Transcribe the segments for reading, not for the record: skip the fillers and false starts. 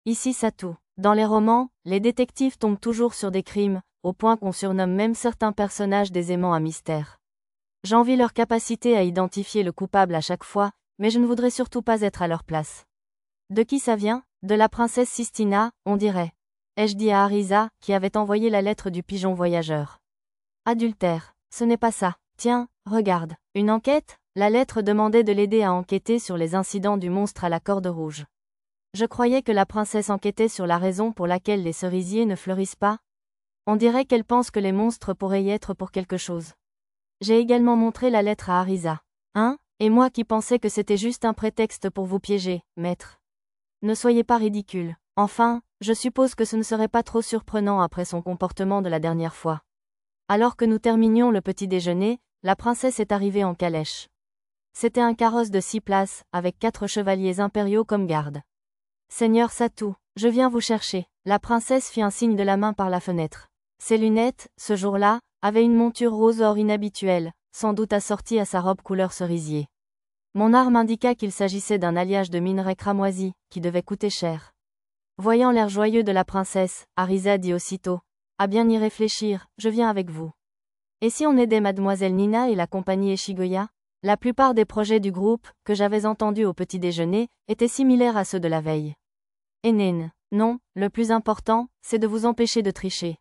Ici Satou. Dans les romans, les détectives tombent toujours sur des crimes, au point qu'on surnomme même certains personnages des aimants à mystère. J'envie leur capacité à identifier le coupable à chaque fois, mais je ne voudrais surtout pas être à leur place. De qui ça vient? De la princesse Sistina, on dirait. Ai-je dit à Arisa, qui avait envoyé la lettre du pigeon voyageur. Adultère. Ce n'est pas ça. Tiens, regarde. Une enquête? La lettre demandait de l'aider à enquêter sur les incidents du monstre à la corde rouge. Je croyais que la princesse enquêtait sur la raison pour laquelle les cerisiers ne fleurissent pas. On dirait qu'elle pense que les monstres pourraient y être pour quelque chose. J'ai également montré la lettre à Arisa. Hein? Et moi qui pensais que c'était juste un prétexte pour vous piéger, maître. Ne soyez pas ridicule. Enfin, je suppose que ce ne serait pas trop surprenant après son comportement de la dernière fois. Alors que nous terminions le petit déjeuner, la princesse est arrivée en calèche. C'était un carrosse de 6 places, avec 4 chevaliers impériaux comme garde. Seigneur Satou, je viens vous chercher. La princesse fit un signe de la main par la fenêtre. Ses lunettes, ce jour-là, avaient une monture rose or inhabituelle, sans doute assortie à sa robe couleur cerisier. Mon arme indiqua qu'il s'agissait d'un alliage de minerai cramoisi, qui devait coûter cher. Voyant l'air joyeux de la princesse, Arisa dit aussitôt, « À bien y réfléchir, je viens avec vous. » Et si on aidait mademoiselle Nina et la compagnie Eshigoya? La plupart des projets du groupe, que j'avais entendus au petit déjeuner, étaient similaires à ceux de la veille. Hénène, non, le plus important, c'est de vous empêcher de tricher.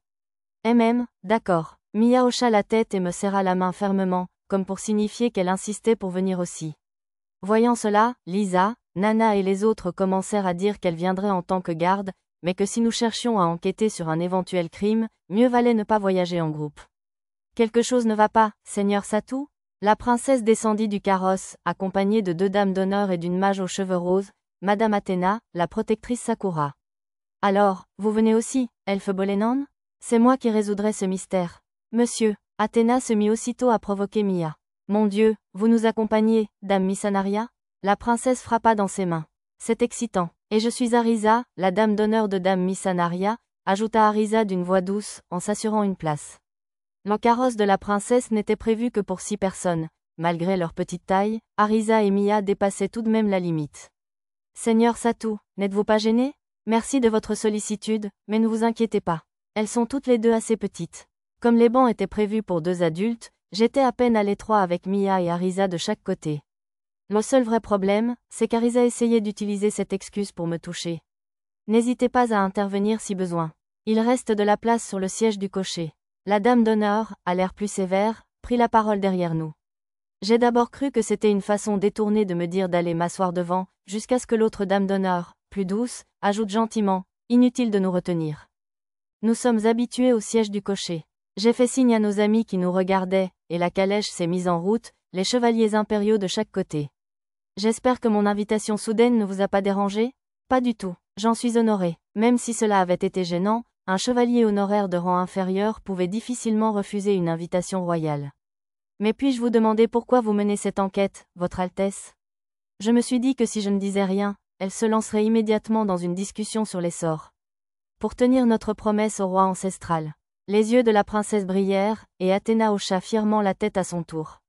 D'accord. Mia hocha la tête et me serra la main fermement, comme pour signifier qu'elle insistait pour venir aussi. Voyant cela, Lisa, Nana et les autres commencèrent à dire qu'elle viendrait en tant que garde, mais que si nous cherchions à enquêter sur un éventuel crime, mieux valait ne pas voyager en groupe. Quelque chose ne va pas, Seigneur Satou? La princesse descendit du carrosse, accompagnée de 2 dames d'honneur et d'une mage aux cheveux roses, Madame Athéna, la protectrice Sakura. Alors, vous venez aussi, elfe Bolenon? C'est moi qui résoudrai ce mystère. Monsieur, Athéna se mit aussitôt à provoquer Mia. Mon Dieu, vous nous accompagnez, Dame Missanaria? La princesse frappa dans ses mains. C'est excitant. Et je suis Arisa, la dame d'honneur de Dame Missanaria, ajouta Arisa d'une voix douce, en s'assurant une place. Le carrosse de la princesse n'était prévu que pour 6 personnes. Malgré leur petite taille, Arisa et Mia dépassaient tout de même la limite. Seigneur Satou, n'êtes-vous pas gêné? Merci de votre sollicitude, mais ne vous inquiétez pas. Elles sont toutes les deux assez petites. Comme les bancs étaient prévus pour 2 adultes, j'étais à peine à l'étroit avec Mia et Arisa de chaque côté. Le seul vrai problème, c'est qu'Arisa essayait d'utiliser cette excuse pour me toucher. N'hésitez pas à intervenir si besoin. Il reste de la place sur le siège du cocher. La dame d'honneur, à l'air plus sévère, prit la parole derrière nous. J'ai d'abord cru que c'était une façon détournée de me dire d'aller m'asseoir devant, jusqu'à ce que l'autre dame d'honneur, plus douce, ajoute gentiment, inutile de nous retenir. Nous sommes habitués au siège du cocher. J'ai fait signe à nos amis qui nous regardaient, et la calèche s'est mise en route, les chevaliers impériaux de chaque côté. J'espère que mon invitation soudaine ne vous a pas dérangé? Pas du tout, j'en suis honoré. Même si cela avait été gênant, un chevalier honoraire de rang inférieur pouvait difficilement refuser une invitation royale. Mais puis-je vous demander pourquoi vous menez cette enquête, Votre Altesse? Je me suis dit que si je ne disais rien, elle se lancerait immédiatement dans une discussion sur les sorts. Pour tenir notre promesse au roi ancestral. Les yeux de la princesse brillèrent, et Athéna hocha fièrement la tête à son tour.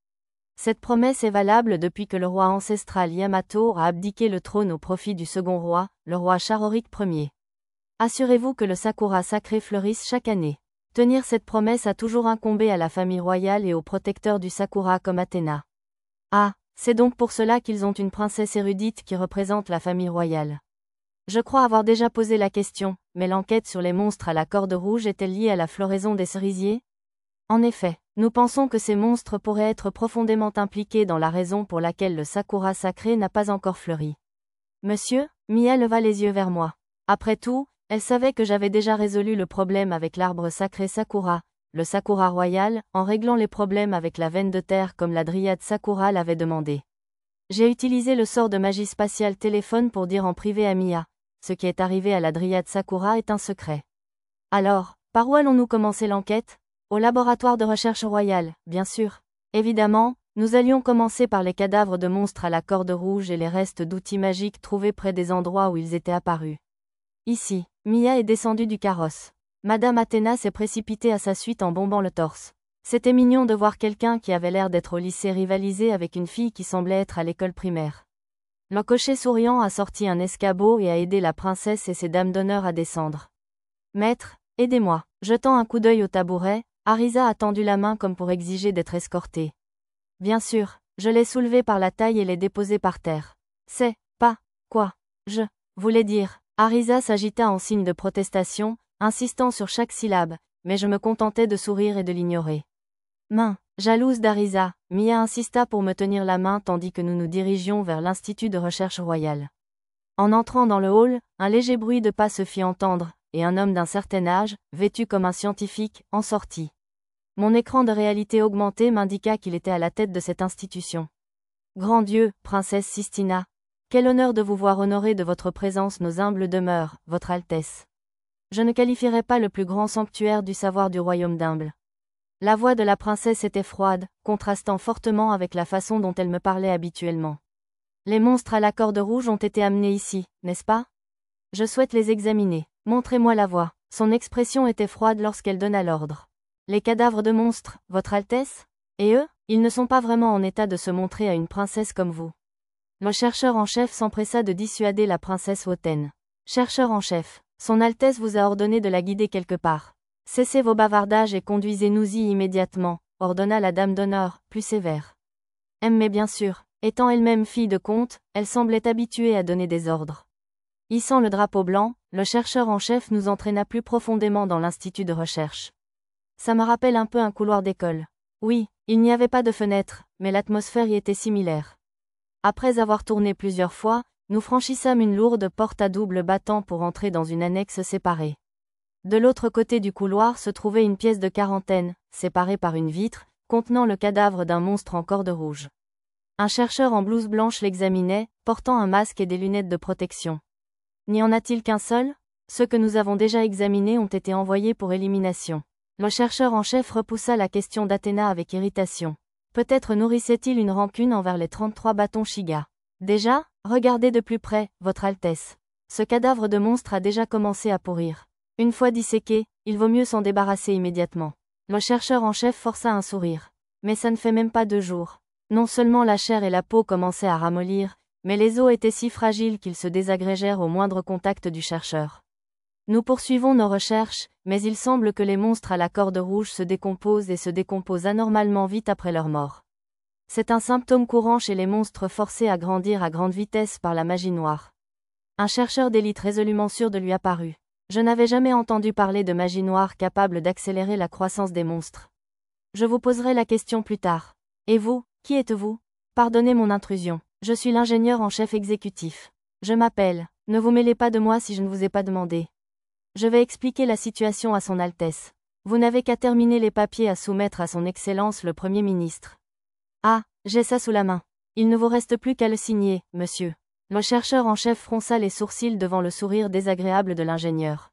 Cette promesse est valable depuis que le roi ancestral Yamato a abdiqué le trône au profit du second roi, le roi Charoric Ier. Assurez-vous que le sakura sacré fleurisse chaque année. Tenir cette promesse a toujours incombé à la famille royale et aux protecteurs du sakura comme Athéna. Ah, c'est donc pour cela qu'ils ont une princesse érudite qui représente la famille royale. Je crois avoir déjà posé la question, mais l'enquête sur les monstres à la corde rouge est-elle liée à la floraison des cerisiers? En effet, nous pensons que ces monstres pourraient être profondément impliqués dans la raison pour laquelle le sakura sacré n'a pas encore fleuri. Monsieur, Mia leva les yeux vers moi. Après tout, elle savait que j'avais déjà résolu le problème avec l'arbre sacré Sakura, le Sakura royal, en réglant les problèmes avec la veine de terre comme la dryade Sakura l'avait demandé. J'ai utilisé le sort de magie spatiale téléphone pour dire en privé à Mia, ce qui est arrivé à la dryade Sakura est un secret. Alors, par où allons-nous commencer l'enquête? Au laboratoire de recherche royal, bien sûr. Évidemment, nous allions commencer par les cadavres de monstres à la corde rouge et les restes d'outils magiques trouvés près des endroits où ils étaient apparus. Ici, Mia est descendue du carrosse. Madame Athéna s'est précipitée à sa suite en bombant le torse. C'était mignon de voir quelqu'un qui avait l'air d'être au lycée rivalisé avec une fille qui semblait être à l'école primaire. Le cocher souriant a sorti un escabeau et a aidé la princesse et ses dames d'honneur à descendre. Maître, aidez-moi. Jetant un coup d'œil au tabouret, Arisa a tendu la main comme pour exiger d'être escortée. Bien sûr, je l'ai soulevée par la taille et l'ai déposée par terre. C'est pas quoi je voulais dire. Arisa s'agita en signe de protestation, insistant sur chaque syllabe, mais je me contentais de sourire et de l'ignorer. Main, jalouse d'Arisa, Mia insista pour me tenir la main tandis que nous nous dirigions vers l'Institut de recherche royale. En entrant dans le hall, un léger bruit de pas se fit entendre, et un homme d'un certain âge, vêtu comme un scientifique, en sortit. Mon écran de réalité augmentée m'indiqua qu'il était à la tête de cette institution. Grand Dieu, princesse Sistina, quel honneur de vous voir honorer de votre présence nos humbles demeures, votre Altesse. Je ne qualifierais pas le plus grand sanctuaire du savoir du royaume d'Imble. La voix de la princesse était froide, contrastant fortement avec la façon dont elle me parlait habituellement. Les monstres à la corde rouge ont été amenés ici, n'est-ce pas? Je souhaite les examiner. Montrez-moi la voie. Son expression était froide lorsqu'elle donna l'ordre. Les cadavres de monstres, votre Altesse? Et eux? Ils ne sont pas vraiment en état de se montrer à une princesse comme vous. Le chercheur en chef s'empressa de dissuader la princesse Woten. Chercheur en chef, son Altesse vous a ordonné de la guider quelque part. Cessez vos bavardages et conduisez-nous-y immédiatement, ordonna la dame d'honneur, plus sévère. Mais bien sûr, étant elle-même fille de comte, elle semblait habituée à donner des ordres. Hissant le drapeau blanc, le chercheur en chef nous entraîna plus profondément dans l'institut de recherche. Ça me rappelle un peu un couloir d'école. Oui, il n'y avait pas de fenêtre, mais l'atmosphère y était similaire. Après avoir tourné plusieurs fois, nous franchissâmes une lourde porte à double battant pour entrer dans une annexe séparée. De l'autre côté du couloir se trouvait une pièce de quarantaine, séparée par une vitre, contenant le cadavre d'un monstre en corde rouge. Un chercheur en blouse blanche l'examinait, portant un masque et des lunettes de protection. N'y en a-t-il qu'un seul? Ceux que nous avons déjà examinés ont été envoyés pour élimination. Le chercheur en chef repoussa la question d'Athéna avec irritation. Peut-être nourrissait-il une rancune envers les 33 bâtons Shiga. Déjà, regardez de plus près, votre Altesse. Ce cadavre de monstre a déjà commencé à pourrir. Une fois disséqué, il vaut mieux s'en débarrasser immédiatement. Le chercheur en chef força un sourire. Mais ça ne fait même pas 2 jours. Non seulement la chair et la peau commençaient à ramollir, mais les os étaient si fragiles qu'ils se désagrégèrent au moindre contact du chercheur. Nous poursuivons nos recherches, mais il semble que les monstres à la corde rouge se décomposent et se décomposent anormalement vite après leur mort. C'est un symptôme courant chez les monstres forcés à grandir à grande vitesse par la magie noire. Un chercheur d'élite résolument sûr de lui apparut. Je n'avais jamais entendu parler de magie noire capable d'accélérer la croissance des monstres. Je vous poserai la question plus tard. Et vous, qui êtes-vous? Pardonnez mon intrusion. Je suis l'ingénieur en chef exécutif. Je m'appelle. Ne vous mêlez pas de moi si je ne vous ai pas demandé. Je vais expliquer la situation à son Altesse. Vous n'avez qu'à terminer les papiers à soumettre à son Excellence le Premier ministre. Ah, j'ai ça sous la main. Il ne vous reste plus qu'à le signer, monsieur. Le chercheur en chef fronça les sourcils devant le sourire désagréable de l'ingénieur.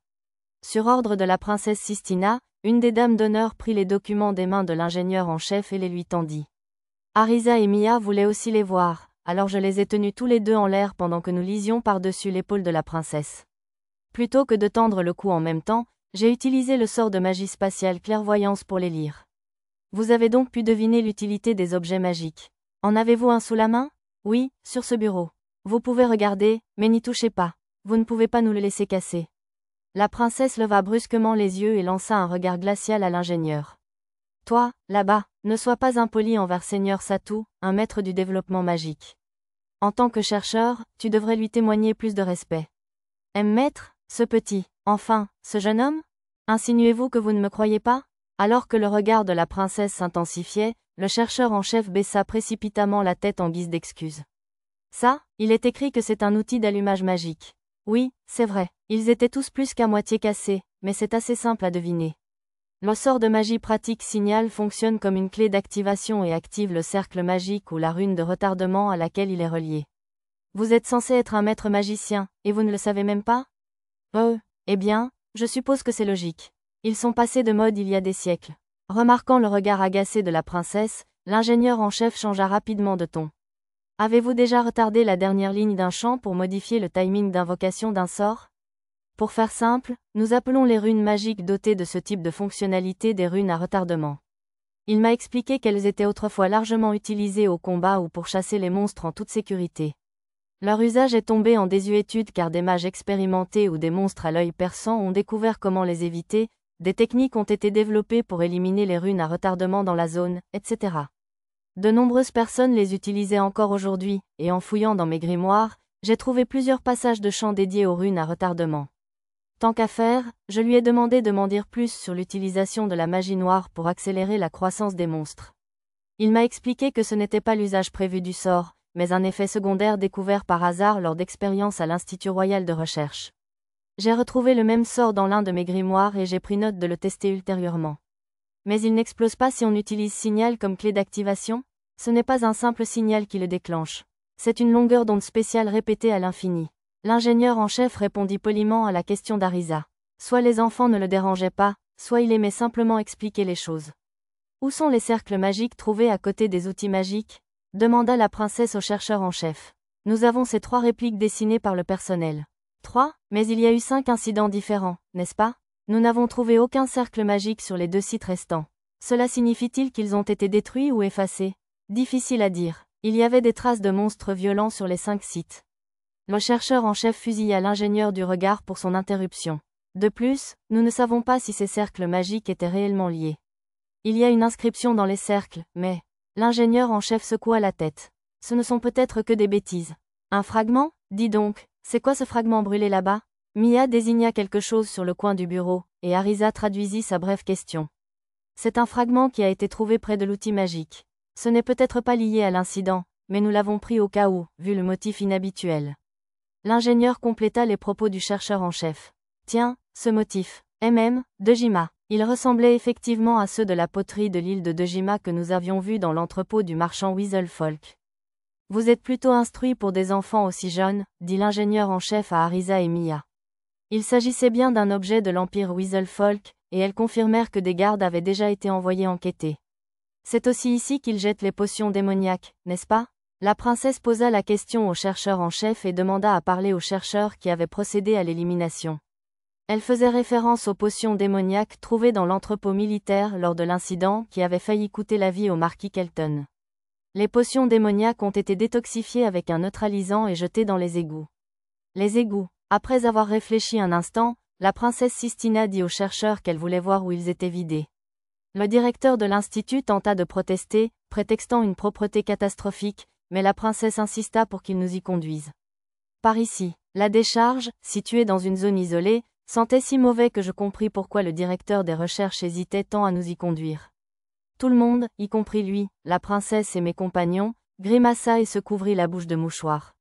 Sur ordre de la princesse Sistina, une des dames d'honneur prit les documents des mains de l'ingénieur en chef et les lui tendit. Arisa et Mia voulaient aussi les voir, alors je les ai tenus tous les deux en l'air pendant que nous lisions par-dessus l'épaule de la princesse. Plutôt que de tendre le cou en même temps, j'ai utilisé le sort de magie spatiale clairvoyance pour les lire. Vous avez donc pu deviner l'utilité des objets magiques. En avez-vous un sous la main? Oui, sur ce bureau. Vous pouvez regarder, mais n'y touchez pas. Vous ne pouvez pas nous le laisser casser. La princesse leva brusquement les yeux et lança un regard glacial à l'ingénieur. Toi, là-bas, ne sois pas impoli envers Seigneur Satou, un maître du développement magique. En tant que chercheur, tu devrais lui témoigner plus de respect. Maître, ce petit, enfin, ce jeune homme? Insinuez-vous que vous ne me croyez pas? Alors que le regard de la princesse s'intensifiait, le chercheur en chef baissa précipitamment la tête en guise d'excuse. Ça, il est écrit que c'est un outil d'allumage magique. Oui, c'est vrai, ils étaient tous plus qu'à moitié cassés, mais c'est assez simple à deviner. Le sort de magie pratique signal fonctionne comme une clé d'activation et active le cercle magique ou la rune de retardement à laquelle il est relié. Vous êtes censé être un maître magicien, et vous ne le savez même pas? Oh, eh bien, je suppose que c'est logique. Ils sont passés de mode il y a des siècles. Remarquant le regard agacé de la princesse, l'ingénieur en chef changea rapidement de ton. Avez-vous déjà retardé la dernière ligne d'un chant pour modifier le timing d'invocation d'un sort? Pour faire simple, nous appelons les runes magiques dotées de ce type de fonctionnalité des runes à retardement. Il m'a expliqué qu'elles étaient autrefois largement utilisées au combat ou pour chasser les monstres en toute sécurité. Leur usage est tombé en désuétude car des mages expérimentés ou des monstres à l'œil perçant ont découvert comment les éviter, des techniques ont été développées pour éliminer les runes à retardement dans la zone, etc. De nombreuses personnes les utilisaient encore aujourd'hui, et en fouillant dans mes grimoires, j'ai trouvé plusieurs passages de chants dédiés aux runes à retardement. Tant qu'à faire, je lui ai demandé de m'en dire plus sur l'utilisation de la magie noire pour accélérer la croissance des monstres. Il m'a expliqué que ce n'était pas l'usage prévu du sort, mais un effet secondaire découvert par hasard lors d'expériences à l'Institut Royal de Recherche. J'ai retrouvé le même sort dans l'un de mes grimoires et j'ai pris note de le tester ultérieurement. Mais il n'explose pas si on utilise signal comme clé d'activation? Ce n'est pas un simple signal qui le déclenche. C'est une longueur d'onde spéciale répétée à l'infini. L'ingénieur en chef répondit poliment à la question d'Arisa. Soit les enfants ne le dérangeaient pas, soit il aimait simplement expliquer les choses. Où sont les cercles magiques trouvés à côté des outils magiques? Demanda la princesse au chercheur en chef. Nous avons ces 3 répliques dessinées par le personnel. 3, mais il y a eu 5 incidents différents, n'est-ce pas? Nous n'avons trouvé aucun cercle magique sur les 2 sites restants. Cela signifie-t-il qu'ils ont été détruits ou effacés? Difficile à dire. Il y avait des traces de monstres violents sur les 5 sites. Le chercheur en chef fusilla l'ingénieur du regard pour son interruption. De plus, nous ne savons pas si ces cercles magiques étaient réellement liés. Il y a une inscription dans les cercles, mais... L'ingénieur en chef secoua la tête. Ce ne sont peut-être que des bêtises. Un fragment? Dis donc, c'est quoi ce fragment brûlé là-bas? Mia désigna quelque chose sur le coin du bureau, et Arisa traduisit sa brève question. C'est un fragment qui a été trouvé près de l'outil magique. Ce n'est peut-être pas lié à l'incident, mais nous l'avons pris au cas où, vu le motif inhabituel. L'ingénieur compléta les propos du chercheur en chef. Tiens, ce motif. Dejima. Il ressemblait effectivement à ceux de la poterie de l'île de Dejima que nous avions vus dans l'entrepôt du marchand Weaselfolk. Vous êtes plutôt instruits pour des enfants aussi jeunes, dit l'ingénieur en chef à Arisa et Mia. Il s'agissait bien d'un objet de l'empire Weaselfolk, et elles confirmèrent que des gardes avaient déjà été envoyés enquêter. C'est aussi ici qu'ils jettent les potions démoniaques, n'est-ce pas? La princesse posa la question au chercheur en chef et demanda à parler au chercheur qui avait procédé à l'élimination. Elle faisait référence aux potions démoniaques trouvées dans l'entrepôt militaire lors de l'incident qui avait failli coûter la vie au marquis Kelton. Les potions démoniaques ont été détoxifiées avec un neutralisant et jetées dans les égouts. Les égouts. Après avoir réfléchi un instant, la princesse Sistina dit aux chercheurs qu'elle voulait voir où ils étaient vidés. Le directeur de l'institut tenta de protester, prétextant une propreté catastrophique, mais la princesse insista pour qu'ils nous y conduisent. Par ici, la décharge, située dans une zone isolée, sentait si mauvais que je compris pourquoi le directeur des recherches hésitait tant à nous y conduire. Tout le monde, y compris lui, la princesse et mes compagnons, grimaça et se couvrit la bouche de mouchoirs.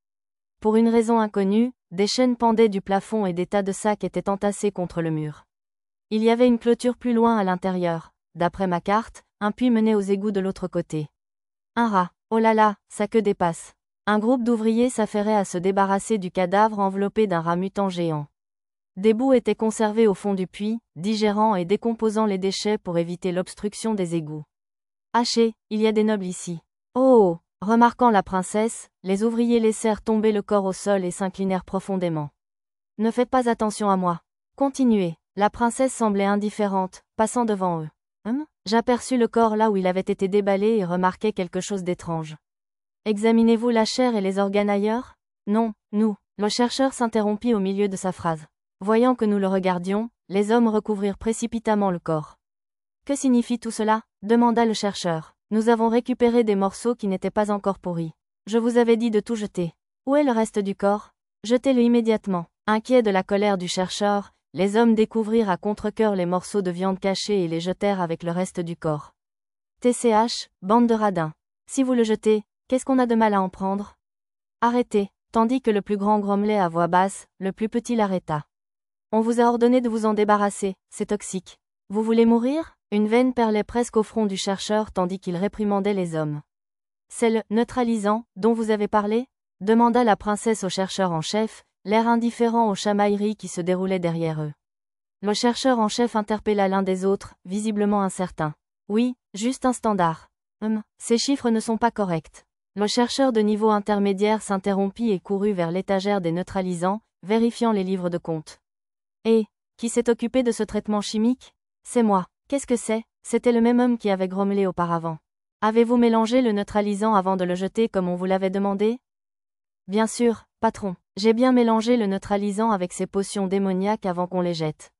Pour une raison inconnue, des chaînes pendaient du plafond et des tas de sacs étaient entassés contre le mur. Il y avait une clôture plus loin à l'intérieur. D'après ma carte, un puits menait aux égouts de l'autre côté. Un rat. Oh là là, sa queue dépasse. Un groupe d'ouvriers s'affairait à se débarrasser du cadavre enveloppé d'un rat mutant géant. Des bouts étaient conservés au fond du puits, digérant et décomposant les déchets pour éviter l'obstruction des égouts. Hachez, il y a des nobles ici. Oh! Remarquant la princesse, les ouvriers laissèrent tomber le corps au sol et s'inclinèrent profondément. Ne faites pas attention à moi. Continuez. La princesse semblait indifférente, passant devant eux. J'aperçus le corps là où il avait été déballé et remarquai quelque chose d'étrange. Examinez-vous la chair et les organes ailleurs? Non, nous. Le chercheur s'interrompit au milieu de sa phrase. Voyant que nous le regardions, les hommes recouvrirent précipitamment le corps. Que signifie tout cela? Demanda le chercheur. Nous avons récupéré des morceaux qui n'étaient pas encore pourris. Je vous avais dit de tout jeter. Où est le reste du corps? Jetez-le immédiatement. Inquiets de la colère du chercheur, les hommes découvrirent à contre-cœur les morceaux de viande cachés et les jetèrent avec le reste du corps. TCH, bande de radins. Si vous le jetez, qu'est-ce qu'on a de mal à en prendre? Arrêtez, tandis que le plus grand grommelait à voix basse, le plus petit l'arrêta. On vous a ordonné de vous en débarrasser, c'est toxique. Vous voulez mourir? Une veine perlait presque au front du chercheur tandis qu'il réprimandait les hommes. C'est le neutralisant dont vous avez parlé? Demanda la princesse au chercheur en chef, l'air indifférent aux chamailleries qui se déroulaient derrière eux. Le chercheur en chef interpella l'un des autres, visiblement incertain. Oui, juste un standard. Ces chiffres ne sont pas corrects. Le chercheur de niveau intermédiaire s'interrompit et courut vers l'étagère des neutralisants, vérifiant les livres de compte. Et, qui s'est occupé de ce traitement chimique? C'est moi. Qu'est-ce que c'est? C'était le même homme qui avait grommelé auparavant. Avez-vous mélangé le neutralisant avant de le jeter comme on vous l'avait demandé? Bien sûr, Patron, j'ai bien mélangé le neutralisant avec ces potions démoniaques avant qu'on les jette.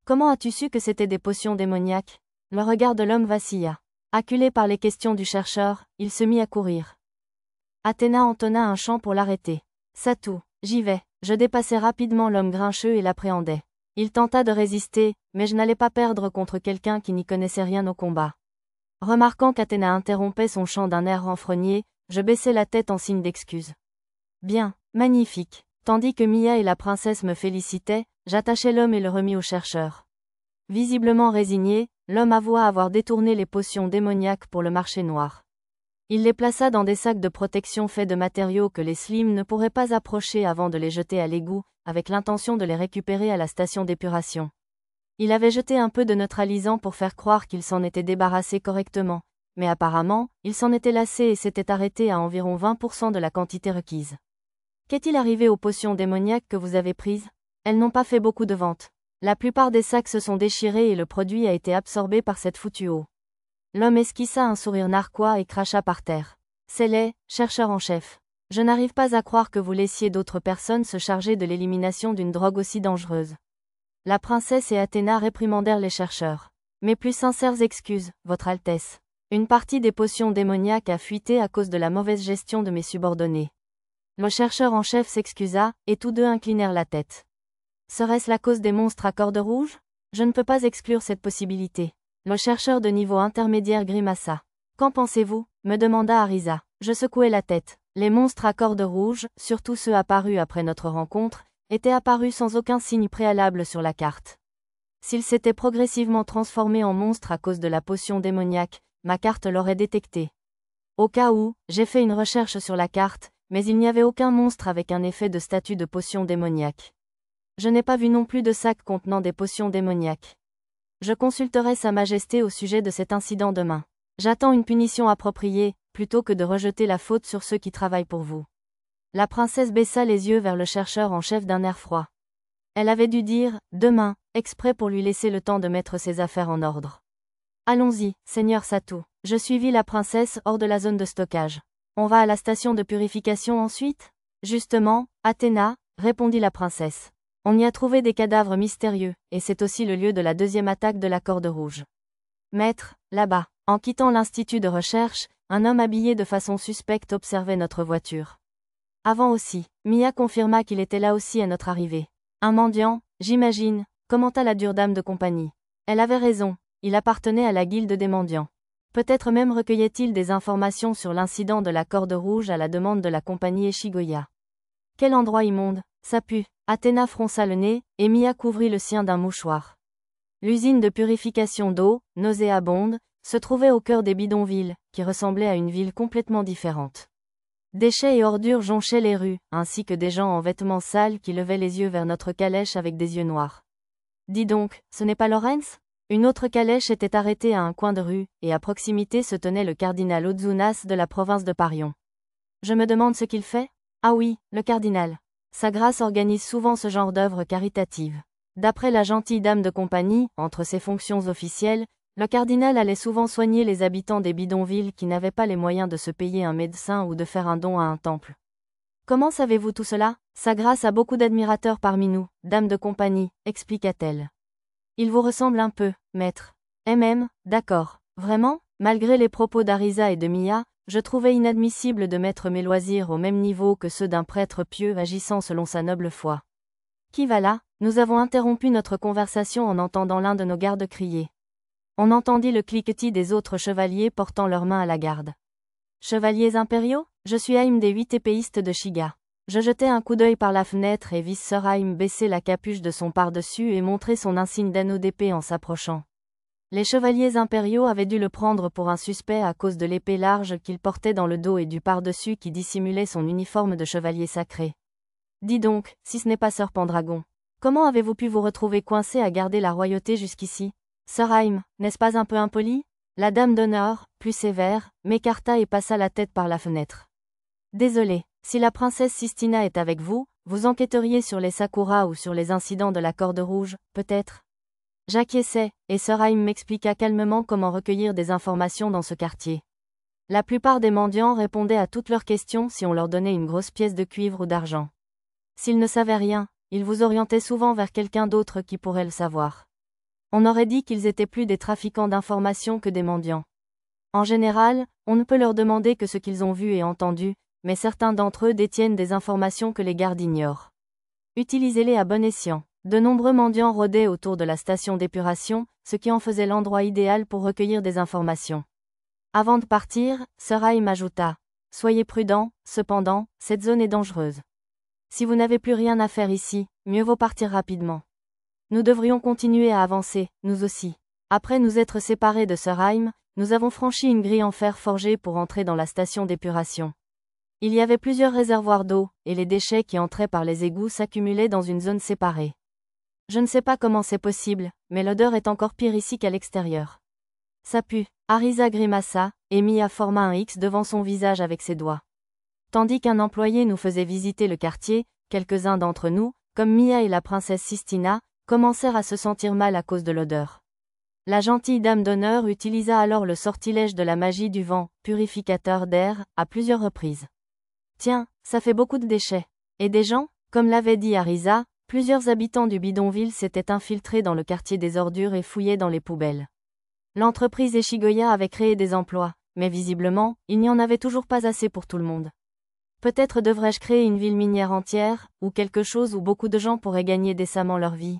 Comment as-tu su que c'était des potions démoniaques? Le regard de l'homme vacilla. Acculé par les questions du chercheur, il se mit à courir. Athéna entonna un chant pour l'arrêter. Satou, j'y vais. Je dépassai rapidement l'homme grincheux et l'appréhendais. Il tenta de résister, mais je n'allais pas perdre contre quelqu'un qui n'y connaissait rien au combat. Remarquant qu'Athéna interrompait son chant d'un air renfrogné, je baissai la tête en signe d'excuse. Bien, magnifique. Tandis que Mia et la princesse me félicitaient, j'attachai l'homme et le remis au chercheur. Visiblement résigné, l'homme avoua avoir détourné les potions démoniaques pour le marché noir. Il les plaça dans des sacs de protection faits de matériaux que les Slims ne pourraient pas approcher avant de les jeter à l'égout, avec l'intention de les récupérer à la station d'épuration. Il avait jeté un peu de neutralisant pour faire croire qu'il s'en était débarrassé correctement, mais apparemment, il s'en était lassé et s'était arrêté à environ 20% de la quantité requise. Qu'est-il arrivé aux potions démoniaques que vous avez prises? Elles n'ont pas fait beaucoup de ventes. La plupart des sacs se sont déchirés et le produit a été absorbé par cette foutue eau. L'homme esquissa un sourire narquois et cracha par terre. C'est laid, chercheur en chef. Je n'arrive pas à croire que vous laissiez d'autres personnes se charger de l'élimination d'une drogue aussi dangereuse. La princesse et Athéna réprimandèrent les chercheurs. Mes plus sincères excuses, Votre Altesse. Une partie des potions démoniaques a fuité à cause de la mauvaise gestion de mes subordonnés. Le chercheur en chef s'excusa, et tous deux inclinèrent la tête. Serait-ce la cause des monstres à cordes rouges? Je ne peux pas exclure cette possibilité. Le chercheur de niveau intermédiaire grimaça. Qu'en pensez-vous? Me demanda Arisa. Je secouai la tête. Les monstres à cordes rouges, surtout ceux apparus après notre rencontre, étaient apparus sans aucun signe préalable sur la carte. S'ils s'étaient progressivement transformés en monstres à cause de la potion démoniaque, ma carte l'aurait détecté. Au cas où, j'ai fait une recherche sur la carte, mais il n'y avait aucun monstre avec un effet de statut de potion démoniaque. Je n'ai pas vu non plus de sac contenant des potions démoniaques. Je consulterai Sa Majesté au sujet de cet incident demain. J'attends une punition appropriée, plutôt que de rejeter la faute sur ceux qui travaillent pour vous. La princesse baissa les yeux vers le chercheur en chef d'un air froid. Elle avait dû dire « demain », exprès pour lui laisser le temps de mettre ses affaires en ordre. Allons-y, Seigneur Satou. Je suivis la princesse hors de la zone de stockage. On va à la station de purification ensuite? Justement, Athéna, répondit la princesse. On y a trouvé des cadavres mystérieux, et c'est aussi le lieu de la deuxième attaque de la Corde Rouge. Maître, là-bas. En quittant l'institut de recherche, un homme habillé de façon suspecte observait notre voiture. Avant aussi, Mia confirma qu'il était là aussi à notre arrivée. Un mendiant, j'imagine, commenta la dure dame de compagnie. Elle avait raison, il appartenait à la guilde des mendiants. Peut-être même recueillait-il des informations sur l'incident de la Corde Rouge à la demande de la compagnie Eshigoya. Quel endroit immonde, ça pue. Athéna fronça le nez, et Mia couvrit le sien d'un mouchoir. L'usine de purification d'eau, nauséabonde, se trouvait au cœur des bidonvilles, qui ressemblaient à une ville complètement différente. Déchets et ordures jonchaient les rues, ainsi que des gens en vêtements sales qui levaient les yeux vers notre calèche avec des yeux noirs. Dis donc, ce n'est pas Lorenz? Une autre calèche était arrêtée à un coin de rue, et à proximité se tenait le cardinal Ozunas de la province de Parion. Je me demande ce qu'il fait? Ah oui, le cardinal. Sa grâce organise souvent ce genre d'œuvres caritatives. D'après la gentille dame de compagnie, entre ses fonctions officielles, le cardinal allait souvent soigner les habitants des bidonvilles qui n'avaient pas les moyens de se payer un médecin ou de faire un don à un temple. Comment savez-vous tout cela? Sa grâce a beaucoup d'admirateurs parmi nous, dame de compagnie, expliqua-t-elle. Il vous ressemble un peu, maître. D'accord. Vraiment? Malgré les propos d'Arisa et de Mia, je trouvais inadmissible de mettre mes loisirs au même niveau que ceux d'un prêtre pieux agissant selon sa noble foi. Qui va là? Nous avons interrompu notre conversation en entendant l'un de nos gardes crier. On entendit le cliquetis des autres chevaliers portant leurs mains à la garde. Chevaliers impériaux? Je suis Haïm des 8 épéistes de Shiga. Je jetai un coup d'œil par la fenêtre et vis Sir Haïm baisser la capuche de son par-dessus et montrer son insigne d'anneau d'épée en s'approchant. Les chevaliers impériaux avaient dû le prendre pour un suspect à cause de l'épée large qu'il portait dans le dos et du par-dessus qui dissimulait son uniforme de chevalier sacré. Dis donc, si ce n'est pas Sir Pendragon. Comment avez-vous pu vous retrouver coincé à garder la royauté jusqu'ici? Sir Haïm, n'est-ce pas un peu impoli? La dame d'honneur, plus sévère, m'écarta et passa la tête par la fenêtre. Désolé, si la princesse Sistina est avec vous, vous enquêteriez sur les Sakura ou sur les incidents de la Corde Rouge, peut-être? J'acquiesçai, et Sir Haïm m'expliqua calmement comment recueillir des informations dans ce quartier. La plupart des mendiants répondaient à toutes leurs questions si on leur donnait une grosse pièce de cuivre ou d'argent. S'il ne savait rien, il vous orientait souvent vers quelqu'un d'autre qui pourrait le savoir. On aurait dit qu'ils étaient plus des trafiquants d'informations que des mendiants. En général, on ne peut leur demander que ce qu'ils ont vu et entendu, mais certains d'entre eux détiennent des informations que les gardes ignorent. Utilisez-les à bon escient. De nombreux mendiants rôdaient autour de la station d'épuration, ce qui en faisait l'endroit idéal pour recueillir des informations. Avant de partir, Sir Haim ajouta : « Soyez prudents, cependant, cette zone est dangereuse. Si vous n'avez plus rien à faire ici, mieux vaut partir rapidement. Nous devrions continuer à avancer, nous aussi. » Après nous être séparés de Sir Haim, nous avons franchi une grille en fer forgé pour entrer dans la station d'épuration. Il y avait plusieurs réservoirs d'eau, et les déchets qui entraient par les égouts s'accumulaient dans une zone séparée. Je ne sais pas comment c'est possible, mais l'odeur est encore pire ici qu'à l'extérieur. Ça pue. Arisa grimaça, et Mia forma un X devant son visage avec ses doigts. Tandis qu'un employé nous faisait visiter le quartier, quelques-uns d'entre nous, comme Mia et la princesse Sistina, commencèrent à se sentir mal à cause de l'odeur. La gentille dame d'honneur utilisa alors le sortilège de la magie du vent, purificateur d'air, à plusieurs reprises. Tiens, ça fait beaucoup de déchets. Et des gens, comme l'avait dit Arisa, plusieurs habitants du bidonville s'étaient infiltrés dans le quartier des ordures et fouillaient dans les poubelles. L'entreprise Eshigoya avait créé des emplois, mais visiblement, il n'y en avait toujours pas assez pour tout le monde. Peut-être devrais-je créer une ville minière entière, ou quelque chose où beaucoup de gens pourraient gagner décemment leur vie.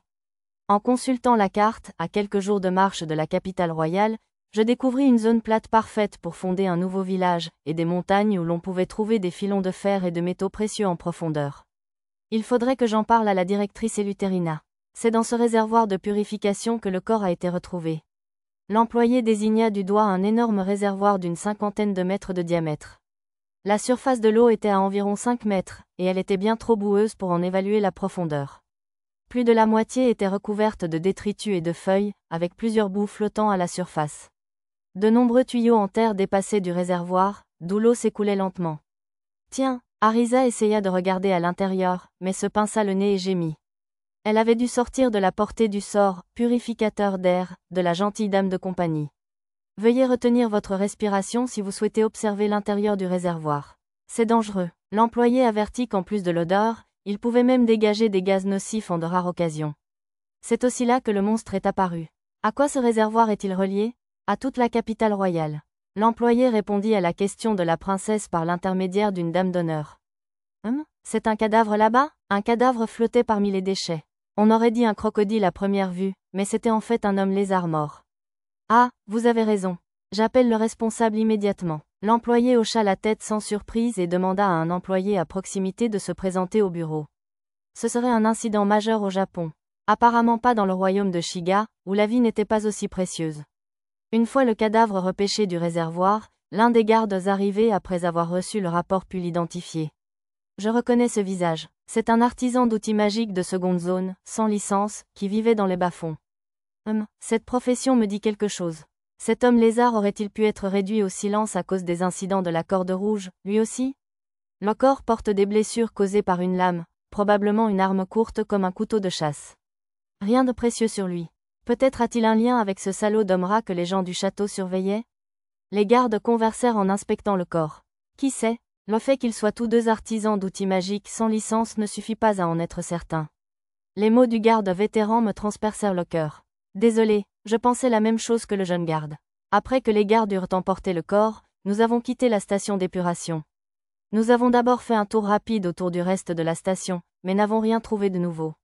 En consultant la carte, à quelques jours de marche de la capitale royale, je découvris une zone plate parfaite pour fonder un nouveau village, et des montagnes où l'on pouvait trouver des filons de fer et de métaux précieux en profondeur. Il faudrait que j'en parle à la directrice Eleuthérina. C'est dans ce réservoir de purification que le corps a été retrouvé. L'employé désigna du doigt un énorme réservoir d'une 50aine de mètres de diamètre. La surface de l'eau était à environ 5 mètres, et elle était bien trop boueuse pour en évaluer la profondeur. Plus de la moitié était recouverte de détritus et de feuilles, avec plusieurs bouts flottant à la surface. De nombreux tuyaux en terre dépassaient du réservoir, d'où l'eau s'écoulait lentement. Tiens, Arisa essaya de regarder à l'intérieur, mais se pinça le nez et gémit. Elle avait dû sortir de la portée du sort, purificateur d'air, de la gentille dame de compagnie. Veuillez retenir votre respiration si vous souhaitez observer l'intérieur du réservoir. C'est dangereux. L'employé avertit qu'en plus de l'odeur, il pouvait même dégager des gaz nocifs en de rares occasions. C'est aussi là que le monstre est apparu. À quoi ce réservoir est-il relié ? À toute la capitale royale. L'employé répondit à la question de la princesse par l'intermédiaire d'une dame d'honneur. C'est un cadavre là-bas ? Un cadavre flottait parmi les déchets. On aurait dit un crocodile à première vue, mais c'était en fait un homme lézard mort. Ah, vous avez raison. J'appelle le responsable immédiatement. L'employé hocha la tête sans surprise et demanda à un employé à proximité de se présenter au bureau. Ce serait un incident majeur au Japon. Apparemment pas dans le royaume de Shiga, où la vie n'était pas aussi précieuse. Une fois le cadavre repêché du réservoir, l'un des gardes arrivés après avoir reçu le rapport put l'identifier. Je reconnais ce visage. C'est un artisan d'outils magiques de seconde zone, sans licence, qui vivait dans les bas-fonds. Cette profession me dit quelque chose. Cet homme lézard aurait-il pu être réduit au silence à cause des incidents de la corde rouge, lui aussi ? Le corps porte des blessures causées par une lame, probablement une arme courte comme un couteau de chasse. Rien de précieux sur lui. Peut-être a-t-il un lien avec ce salaud d'homme-rat que les gens du château surveillaient ? Les gardes conversèrent en inspectant le corps. Qui sait ? Le fait qu'ils soient tous deux artisans d'outils magiques sans licence ne suffit pas à en être certain. Les mots du garde vétéran me transpercèrent le cœur. Désolé, je pensais la même chose que le jeune garde. Après que les gardes eurent emporté le corps, nous avons quitté la station d'épuration. Nous avons d'abord fait un tour rapide autour du reste de la station, mais n'avons rien trouvé de nouveau.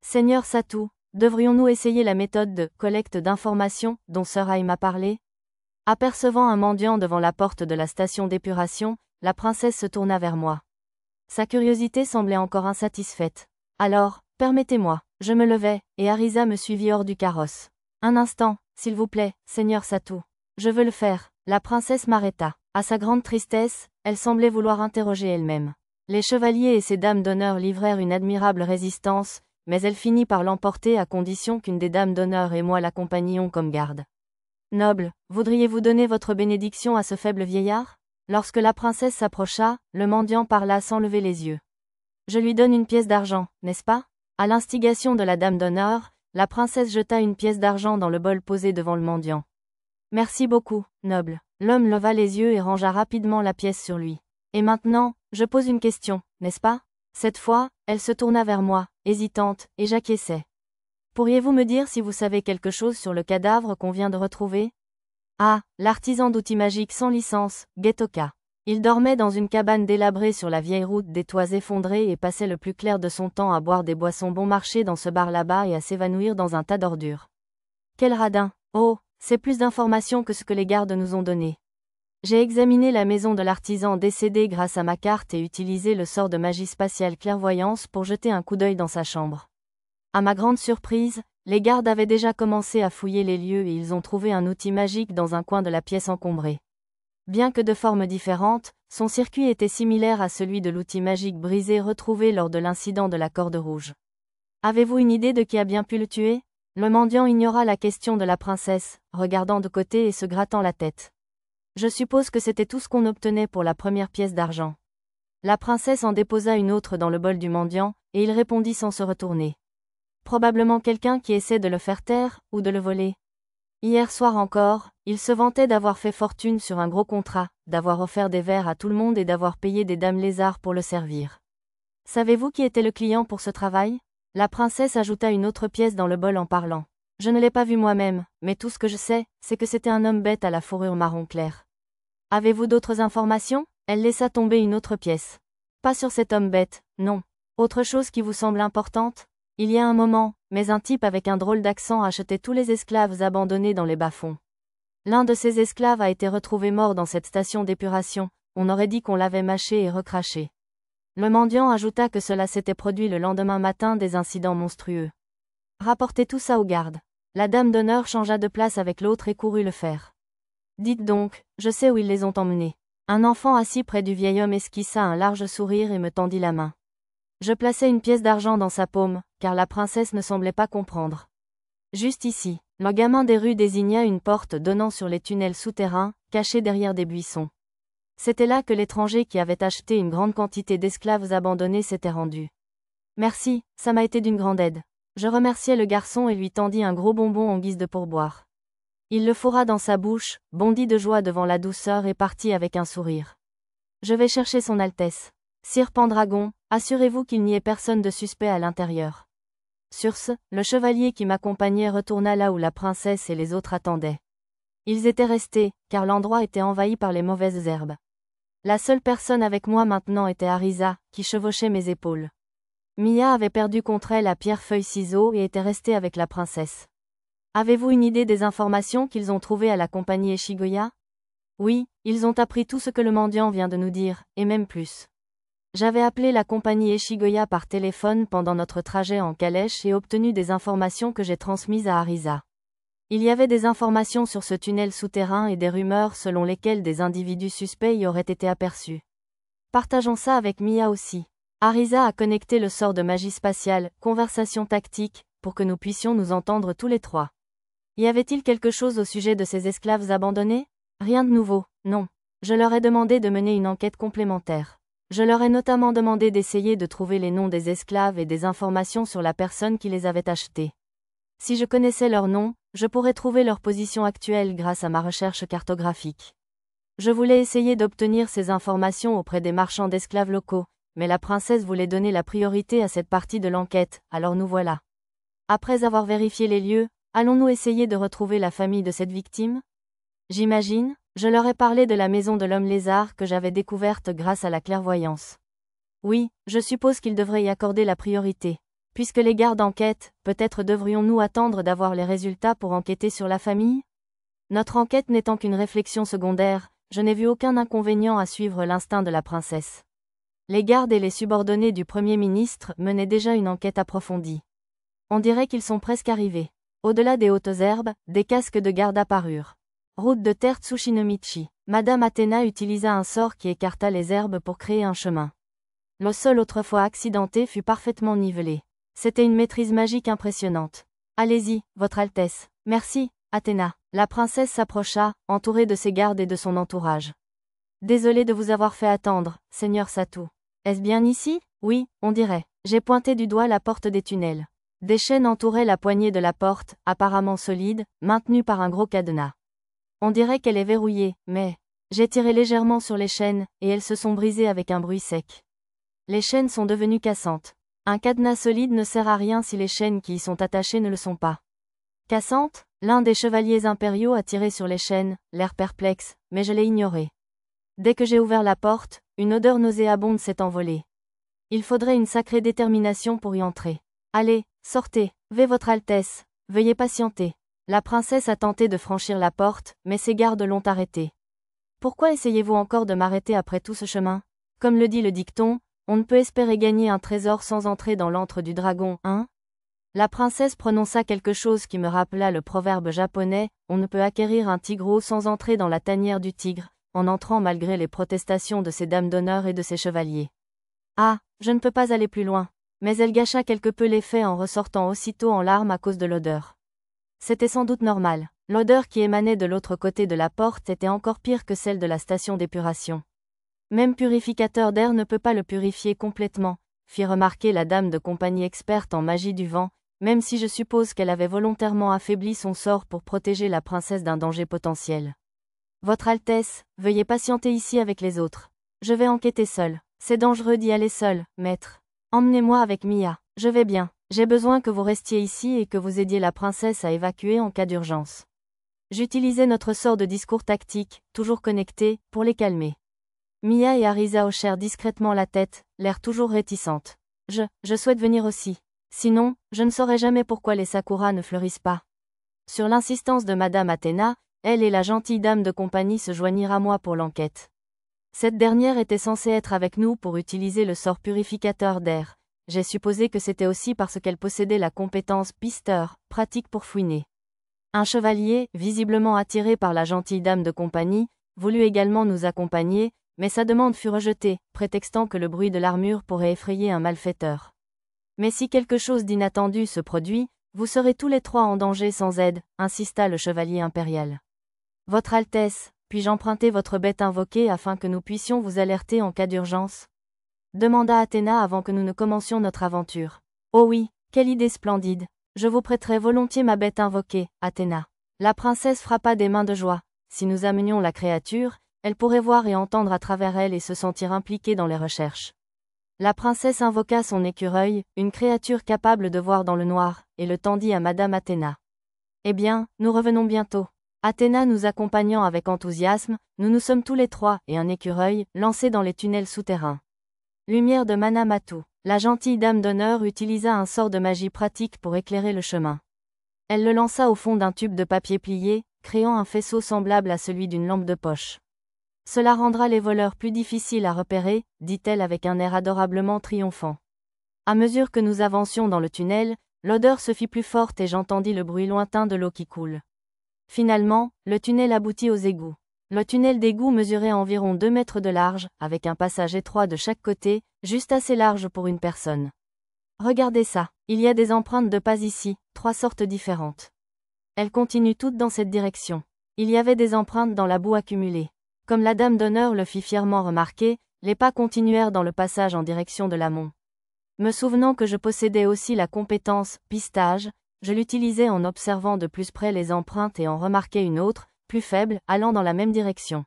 Seigneur Satou, devrions-nous essayer la méthode de collecte d'informations dont Sir Haim a parlé ? Apercevant un mendiant devant la porte de la station d'épuration, la princesse se tourna vers moi. Sa curiosité semblait encore insatisfaite. Alors, permettez-moi, je me levai, et Arisa me suivit hors du carrosse. Un instant, s'il vous plaît, Seigneur Satou. Je veux le faire. La princesse m'arrêta. À sa grande tristesse, elle semblait vouloir interroger elle-même. Les chevaliers et ces dames d'honneur livrèrent une admirable résistance, mais elle finit par l'emporter à condition qu'une des dames d'honneur et moi l'accompagnions comme garde. Noble, voudriez-vous donner votre bénédiction à ce faible vieillard ? Lorsque la princesse s'approcha, le mendiant parla sans lever les yeux. Je lui donne une pièce d'argent, n'est-ce pas ? À l'instigation de la dame d'honneur, la princesse jeta une pièce d'argent dans le bol posé devant le mendiant. Merci beaucoup, noble. L'homme leva les yeux et rangea rapidement la pièce sur lui. Et maintenant, je pose une question, n'est-ce pas ? Cette fois, elle se tourna vers moi, hésitante, et j'acquiesçai. Pourriez-vous me dire si vous savez quelque chose sur le cadavre qu'on vient de retrouver? Ah, l'artisan d'outils magiques sans licence, Getoka. Il dormait dans une cabane délabrée sur la vieille route des toits effondrés et passait le plus clair de son temps à boire des boissons bon marché dans ce bar là-bas et à s'évanouir dans un tas d'ordures. Quel radin! Oh, c'est plus d'informations que ce que les gardes nous ont donné. J'ai examiné la maison de l'artisan décédé grâce à ma carte et utilisé le sort de magie spatiale clairvoyance pour jeter un coup d'œil dans sa chambre. À ma grande surprise, les gardes avaient déjà commencé à fouiller les lieux et ils ont trouvé un outil magique dans un coin de la pièce encombrée. Bien que de forme différente, son circuit était similaire à celui de l'outil magique brisé retrouvé lors de l'incident de la corde rouge. Avez-vous une idée de qui a bien pu le tuer? Le mendiant ignora la question de la princesse, regardant de côté et se grattant la tête. Je suppose que c'était tout ce qu'on obtenait pour la première pièce d'argent. La princesse en déposa une autre dans le bol du mendiant, et il répondit sans se retourner. Probablement quelqu'un qui essaie de le faire taire, ou de le voler. Hier soir encore, il se vantait d'avoir fait fortune sur un gros contrat, d'avoir offert des verres à tout le monde et d'avoir payé des dames lézards pour le servir. Savez-vous qui était le client pour ce travail? La princesse ajouta une autre pièce dans le bol en parlant. Je ne l'ai pas vu moi-même, mais tout ce que je sais, c'est que c'était un homme bête à la fourrure marron clair. Avez-vous d'autres informations? Elle laissa tomber une autre pièce. Pas sur cet homme bête, non. Autre chose qui vous semble importante? Il y a un moment, mais un type avec un drôle d'accent achetait tous les esclaves abandonnés dans les bas-fonds. L'un de ces esclaves a été retrouvé mort dans cette station d'épuration, on aurait dit qu'on l'avait mâché et recraché. Le mendiant ajouta que cela s'était produit le lendemain matin des incidents monstrueux. Rapportez tout ça aux gardes. La dame d'honneur changea de place avec l'autre et courut le faire. Dites donc, je sais où ils les ont emmenés. Un enfant assis près du vieil homme esquissa un large sourire et me tendit la main. Je plaçai une pièce d'argent dans sa paume, car la princesse ne semblait pas comprendre. Juste ici, le gamin des rues désigna une porte donnant sur les tunnels souterrains, cachés derrière des buissons. C'était là que l'étranger qui avait acheté une grande quantité d'esclaves abandonnés s'était rendu. Merci, ça m'a été d'une grande aide. Je remerciai le garçon et lui tendis un gros bonbon en guise de pourboire. Il le fourra dans sa bouche, bondit de joie devant la douceur et partit avec un sourire. Je vais chercher son Altesse. Sire Pendragon, assurez-vous qu'il n'y ait personne de suspect à l'intérieur. Sur ce, le chevalier qui m'accompagnait retourna là où la princesse et les autres attendaient. Ils étaient restés, car l'endroit était envahi par les mauvaises herbes. La seule personne avec moi maintenant était Arisa, qui chevauchait mes épaules. Mia avait perdu contre elle à pierre-feuille-ciseaux et était restée avec la princesse. Avez-vous une idée des informations qu'ils ont trouvées à la compagnie Eshigoya? Oui, ils ont appris tout ce que le mendiant vient de nous dire, et même plus. J'avais appelé la compagnie Eshigoya par téléphone pendant notre trajet en calèche et obtenu des informations que j'ai transmises à Arisa. Il y avait des informations sur ce tunnel souterrain et des rumeurs selon lesquelles des individus suspects y auraient été aperçus. Partageons ça avec Mia aussi. Arisa a connecté le sort de magie spatiale, conversation tactique, pour que nous puissions nous entendre tous les trois. Y avait-il quelque chose au sujet de ces esclaves abandonnés? Rien de nouveau, non. Je leur ai demandé de mener une enquête complémentaire. Je leur ai notamment demandé d'essayer de trouver les noms des esclaves et des informations sur la personne qui les avait achetés. Si je connaissais leurs noms, je pourrais trouver leur position actuelle grâce à ma recherche cartographique. Je voulais essayer d'obtenir ces informations auprès des marchands d'esclaves locaux, mais la princesse voulait donner la priorité à cette partie de l'enquête, alors nous voilà. Après avoir vérifié les lieux, allons-nous essayer de retrouver la famille de cette victime? J'imagine, je leur ai parlé de la maison de l'homme lézard que j'avais découverte grâce à la clairvoyance. Oui, je suppose qu'ils devraient y accorder la priorité. Puisque les gardes enquêtent, peut-être devrions-nous attendre d'avoir les résultats pour enquêter sur la famille? Notre enquête n'étant qu'une réflexion secondaire, je n'ai vu aucun inconvénient à suivre l'instinct de la princesse. Les gardes et les subordonnés du Premier ministre menaient déjà une enquête approfondie. On dirait qu'ils sont presque arrivés. Au-delà des hautes herbes, des casques de garde apparurent. Route de terre Tsushinomichi. Madame Athéna utilisa un sort qui écarta les herbes pour créer un chemin. Le sol autrefois accidenté fut parfaitement nivelé. C'était une maîtrise magique impressionnante. Allez-y, Votre Altesse. Merci, Athéna. La princesse s'approcha, entourée de ses gardes et de son entourage. Désolée de vous avoir fait attendre, Seigneur Satou. Est-ce bien ici? Oui, on dirait. J'ai pointé du doigt la porte des tunnels. Des chaînes entouraient la poignée de la porte, apparemment solide, maintenue par un gros cadenas. On dirait qu'elle est verrouillée, mais... J'ai tiré légèrement sur les chaînes, et elles se sont brisées avec un bruit sec. Les chaînes sont devenues cassantes. Un cadenas solide ne sert à rien si les chaînes qui y sont attachées ne le sont pas. Cassantes? L'un des chevaliers impériaux a tiré sur les chaînes, l'air perplexe, mais je l'ai ignoré. Dès que j'ai ouvert la porte, une odeur nauséabonde s'est envolée. Il faudrait une sacrée détermination pour y entrer. Allez, sortez, votre Altesse, veuillez patienter. La princesse a tenté de franchir la porte, mais ses gardes l'ont arrêtée. Pourquoi essayez-vous encore de m'arrêter après tout ce chemin? Comme le dit le dicton, on ne peut espérer gagner un trésor sans entrer dans l'antre du dragon, hein? La princesse prononça quelque chose qui me rappela le proverbe japonais, on ne peut acquérir un tigreau sans entrer dans la tanière du tigre, en entrant malgré les protestations de ses dames d'honneur et de ses chevaliers. Ah, je ne peux pas aller plus loin. Mais elle gâcha quelque peu l'effet en ressortant aussitôt en larmes à cause de l'odeur. C'était sans doute normal. L'odeur qui émanait de l'autre côté de la porte était encore pire que celle de la station d'épuration. Même purificateur d'air ne peut pas le purifier complètement, fit remarquer la dame de compagnie experte en magie du vent, même si je suppose qu'elle avait volontairement affaibli son sort pour protéger la princesse d'un danger potentiel. Votre Altesse, veuillez patienter ici avec les autres. Je vais enquêter seule. C'est dangereux d'y aller seule, maître. Emmenez-moi avec Mia. Je vais bien. J'ai besoin que vous restiez ici et que vous aidiez la princesse à évacuer en cas d'urgence. J'utilisais notre sort de discours tactique, toujours connecté, pour les calmer. Mia et Arisa hochèrent discrètement la tête, l'air toujours réticentes. Je souhaite venir aussi. Sinon, je ne saurais jamais pourquoi les Sakura ne fleurissent pas. Sur l'insistance de Madame Athéna, elle et la gentille dame de compagnie se joignirent à moi pour l'enquête. Cette dernière était censée être avec nous pour utiliser le sort purificateur d'air. J'ai supposé que c'était aussi parce qu'elle possédait la compétence pisteur, pratique pour fouiner. Un chevalier, visiblement attiré par la gentille dame de compagnie, voulut également nous accompagner, mais sa demande fut rejetée, prétextant que le bruit de l'armure pourrait effrayer un malfaiteur. Mais si quelque chose d'inattendu se produit, vous serez tous les trois en danger sans aide, insista le chevalier impérial. Votre Altesse, puis-je emprunter votre bête invoquée afin que nous puissions vous alerter en cas d'urgence? Demanda Athéna avant que nous ne commencions notre aventure. Oh oui, quelle idée splendide. Je vous prêterai volontiers ma bête invoquée, Athéna. La princesse frappa des mains de joie. Si nous amenions la créature, elle pourrait voir et entendre à travers elle et se sentir impliquée dans les recherches. La princesse invoqua son écureuil, une créature capable de voir dans le noir, et le tendit à Madame Athéna. Eh bien, nous revenons bientôt. Athéna nous accompagnant avec enthousiasme, nous nous sommes tous les trois, et un écureuil, lancé dans les tunnels souterrains. Lumière de Manamatou. La gentille dame d'honneur utilisa un sort de magie pratique pour éclairer le chemin. Elle le lança au fond d'un tube de papier plié, créant un faisceau semblable à celui d'une lampe de poche. Cela rendra les voleurs plus difficiles à repérer, dit-elle avec un air adorablement triomphant. À mesure que nous avancions dans le tunnel, l'odeur se fit plus forte et j'entendis le bruit lointain de l'eau qui coule. Finalement, le tunnel aboutit aux égouts. Le tunnel d'égout mesurait environ 2 mètres de large, avec un passage étroit de chaque côté, juste assez large pour une personne. Regardez ça, il y a des empreintes de pas ici, 3 sortes différentes. Elles continuent toutes dans cette direction. Il y avait des empreintes dans la boue accumulée. Comme la dame d'honneur le fit fièrement remarquer, les pas continuèrent dans le passage en direction de l'amont. Me souvenant que je possédais aussi la compétence « pistage », je l'utilisais en observant de plus près les empreintes et en remarquais une autre, plus faible, allant dans la même direction.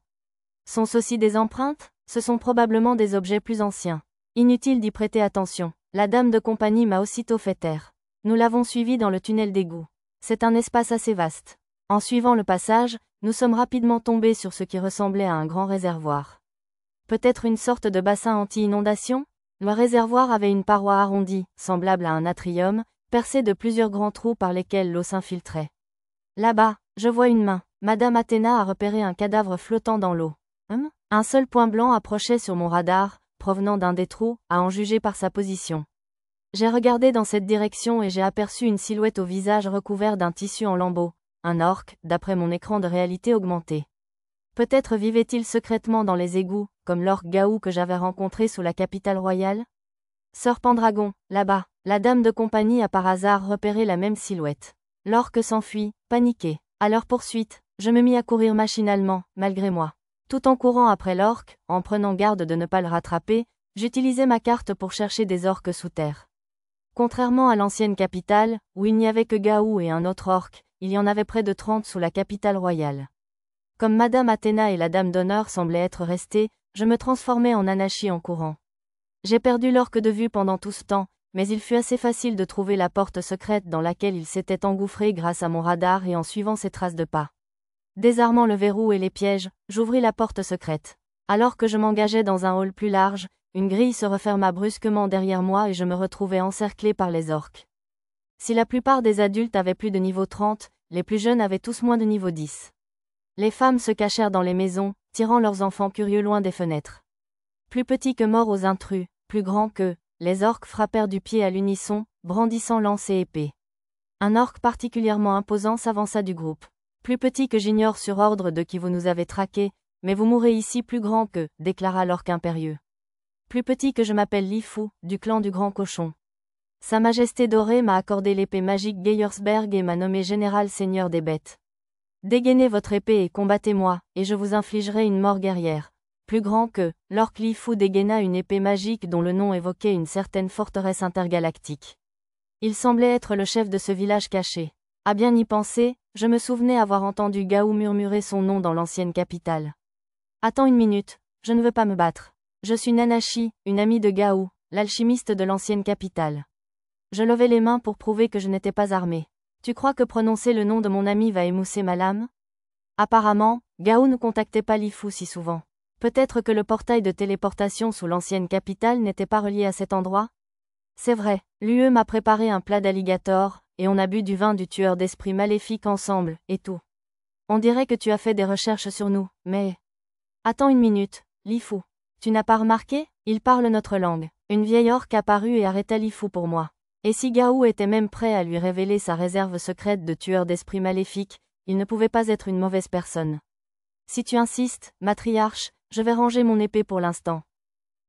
Sont-ce aussi des empreintes? Ce sont probablement des objets plus anciens. Inutile d'y prêter attention. La dame de compagnie m'a aussitôt fait taire. Nous l'avons suivi dans le tunnel d'égout. C'est un espace assez vaste. En suivant le passage, nous sommes rapidement tombés sur ce qui ressemblait à un grand réservoir. Peut-être une sorte de bassin anti-inondation? Le réservoir avait une paroi arrondie, semblable à un atrium, percée de plusieurs grands trous par lesquels l'eau s'infiltrait. Là-bas, je vois une main. Madame Athéna a repéré un cadavre flottant dans l'eau. Un seul point blanc approchait sur mon radar, provenant d'un des trous, à en juger par sa position. J'ai regardé dans cette direction et j'ai aperçu une silhouette au visage recouvert d'un tissu en lambeaux, un orque, d'après mon écran de réalité augmentée. Peut-être vivait-il secrètement dans les égouts, comme l'orque Gaou que j'avais rencontré sous la capitale royale? Sœur Pendragon, là-bas, la dame de compagnie a par hasard repéré la même silhouette. L'orque s'enfuit, paniqué. À leur poursuite, je me mis à courir machinalement, malgré moi. Tout en courant après l'orque, en prenant garde de ne pas le rattraper, j'utilisais ma carte pour chercher des orques sous terre. Contrairement à l'ancienne capitale, où il n'y avait que Gaou et un autre orque, il y en avait près de 30 sous la capitale royale. Comme Madame Athéna et la dame d'honneur semblaient être restées, je me transformais en Anashi en courant. J'ai perdu l'orque de vue pendant tout ce temps, mais il fut assez facile de trouver la porte secrète dans laquelle il s'était engouffré grâce à mon radar et en suivant ses traces de pas. Désarmant le verrou et les pièges, j'ouvris la porte secrète. Alors que je m'engageais dans un hall plus large, une grille se referma brusquement derrière moi et je me retrouvai encerclé par les orques. Si la plupart des adultes avaient plus de niveau 30, les plus jeunes avaient tous moins de niveau 10. Les femmes se cachèrent dans les maisons, tirant leurs enfants curieux loin des fenêtres. Plus petits que morts aux intrus, plus grands que, les orques frappèrent du pied à l'unisson, brandissant lance et épée. Un orque particulièrement imposant s'avança du groupe. Plus petit que j'ignore sur ordre de qui vous nous avez traqué, mais vous mourrez ici plus grand que, déclara l'orque impérieux. Plus petit que je m'appelle Lifu, du clan du Grand Cochon. Sa Majesté dorée m'a accordé l'épée magique Geyersberg et m'a nommé général seigneur des bêtes. Dégainez votre épée et combattez-moi, et je vous infligerai une mort guerrière. Plus grand que, l'orque Lifu dégaina une épée magique dont le nom évoquait une certaine forteresse intergalactique. Il semblait être le chef de ce village caché. À bien y penser, je me souvenais avoir entendu Gao murmurer son nom dans l'ancienne capitale. Attends une minute, je ne veux pas me battre. Je suis Nanashi, une amie de Gao, l'alchimiste de l'ancienne capitale. Je levai les mains pour prouver que je n'étais pas armée. Tu crois que prononcer le nom de mon ami va émousser ma lame? Apparemment, Gao ne contactait pas Lifu si souvent. Peut-être que le portail de téléportation sous l'ancienne capitale n'était pas relié à cet endroit? C'est vrai, l'UE m'a préparé un plat d'alligator, et on a bu du vin du tueur d'esprits maléfiques ensemble, et tout. On dirait que tu as fait des recherches sur nous, mais... Attends une minute, Lifu. Tu n'as pas remarqué? Il parle notre langue. Une vieille orque apparut et arrêta Lifu pour moi. Et si Gao était même prêt à lui révéler sa réserve secrète de tueur d'esprits maléfiques, il ne pouvait pas être une mauvaise personne. Si tu insistes, matriarche, je vais ranger mon épée pour l'instant.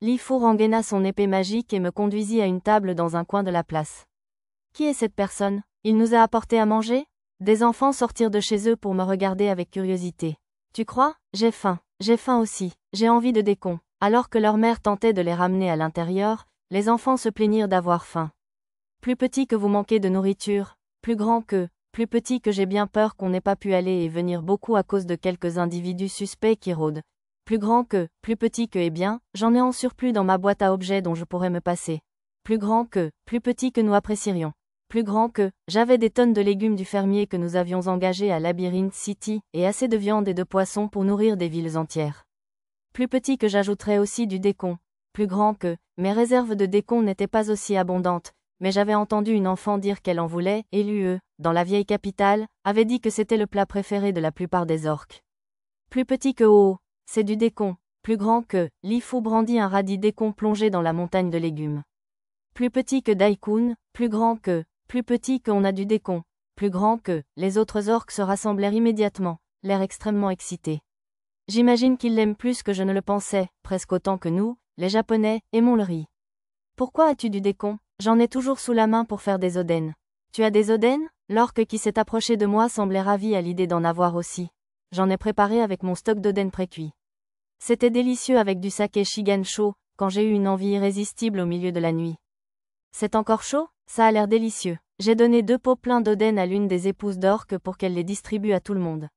Lifu rengaina son épée magique et me conduisit à une table dans un coin de la place. Qui est cette personne? Il nous a apporté à manger? Des enfants sortirent de chez eux pour me regarder avec curiosité. Tu crois? J'ai faim aussi, j'ai envie de décon. Alors que leur mère tentait de les ramener à l'intérieur, les enfants se plaignirent d'avoir faim. Plus petit que vous manquez de nourriture, plus petit que j'ai bien peur qu'on n'ait pas pu aller et venir beaucoup à cause de quelques individus suspects qui rôdent. Plus petit que eh bien, j'en ai en surplus dans ma boîte à objets dont je pourrais me passer. Plus petit que nous apprécierions. Plus grand que, j'avais des tonnes de légumes du fermier que nous avions engagé à Labyrinth City, et assez de viande et de poissons pour nourrir des villes entières. Plus petit que j'ajouterais aussi du décon. Plus grand que, mes réserves de décon n'étaient pas aussi abondantes, mais j'avais entendu une enfant dire qu'elle en voulait, et l'UE, dans la vieille capitale, avait dit que c'était le plat préféré de la plupart des orques. Plus petit que c'est du décon. Plus grand que, Lifu brandit un radis décon plongé dans la montagne de légumes. Plus petit que Daikun, plus petit qu'on a du décon. Plus grand que, les autres orques se rassemblèrent immédiatement, l'air extrêmement excités. J'imagine qu'ils l'aiment plus que je ne le pensais, presque autant que nous, les Japonais, aimons le riz. Pourquoi as-tu du décon? J'en ai toujours sous la main pour faire des oden. Tu as des oden? L'orque qui s'est approché de moi semblait ravi à l'idée d'en avoir aussi. J'en ai préparé avec mon stock d'oden précuit. C'était délicieux avec du saké Shigan chaud, quand j'ai eu une envie irrésistible au milieu de la nuit. C'est encore chaud? Ça a l'air délicieux. J'ai donné 2 pots pleins d'oden à l'une des épouses d'orques pour qu'elle les distribue à tout le monde.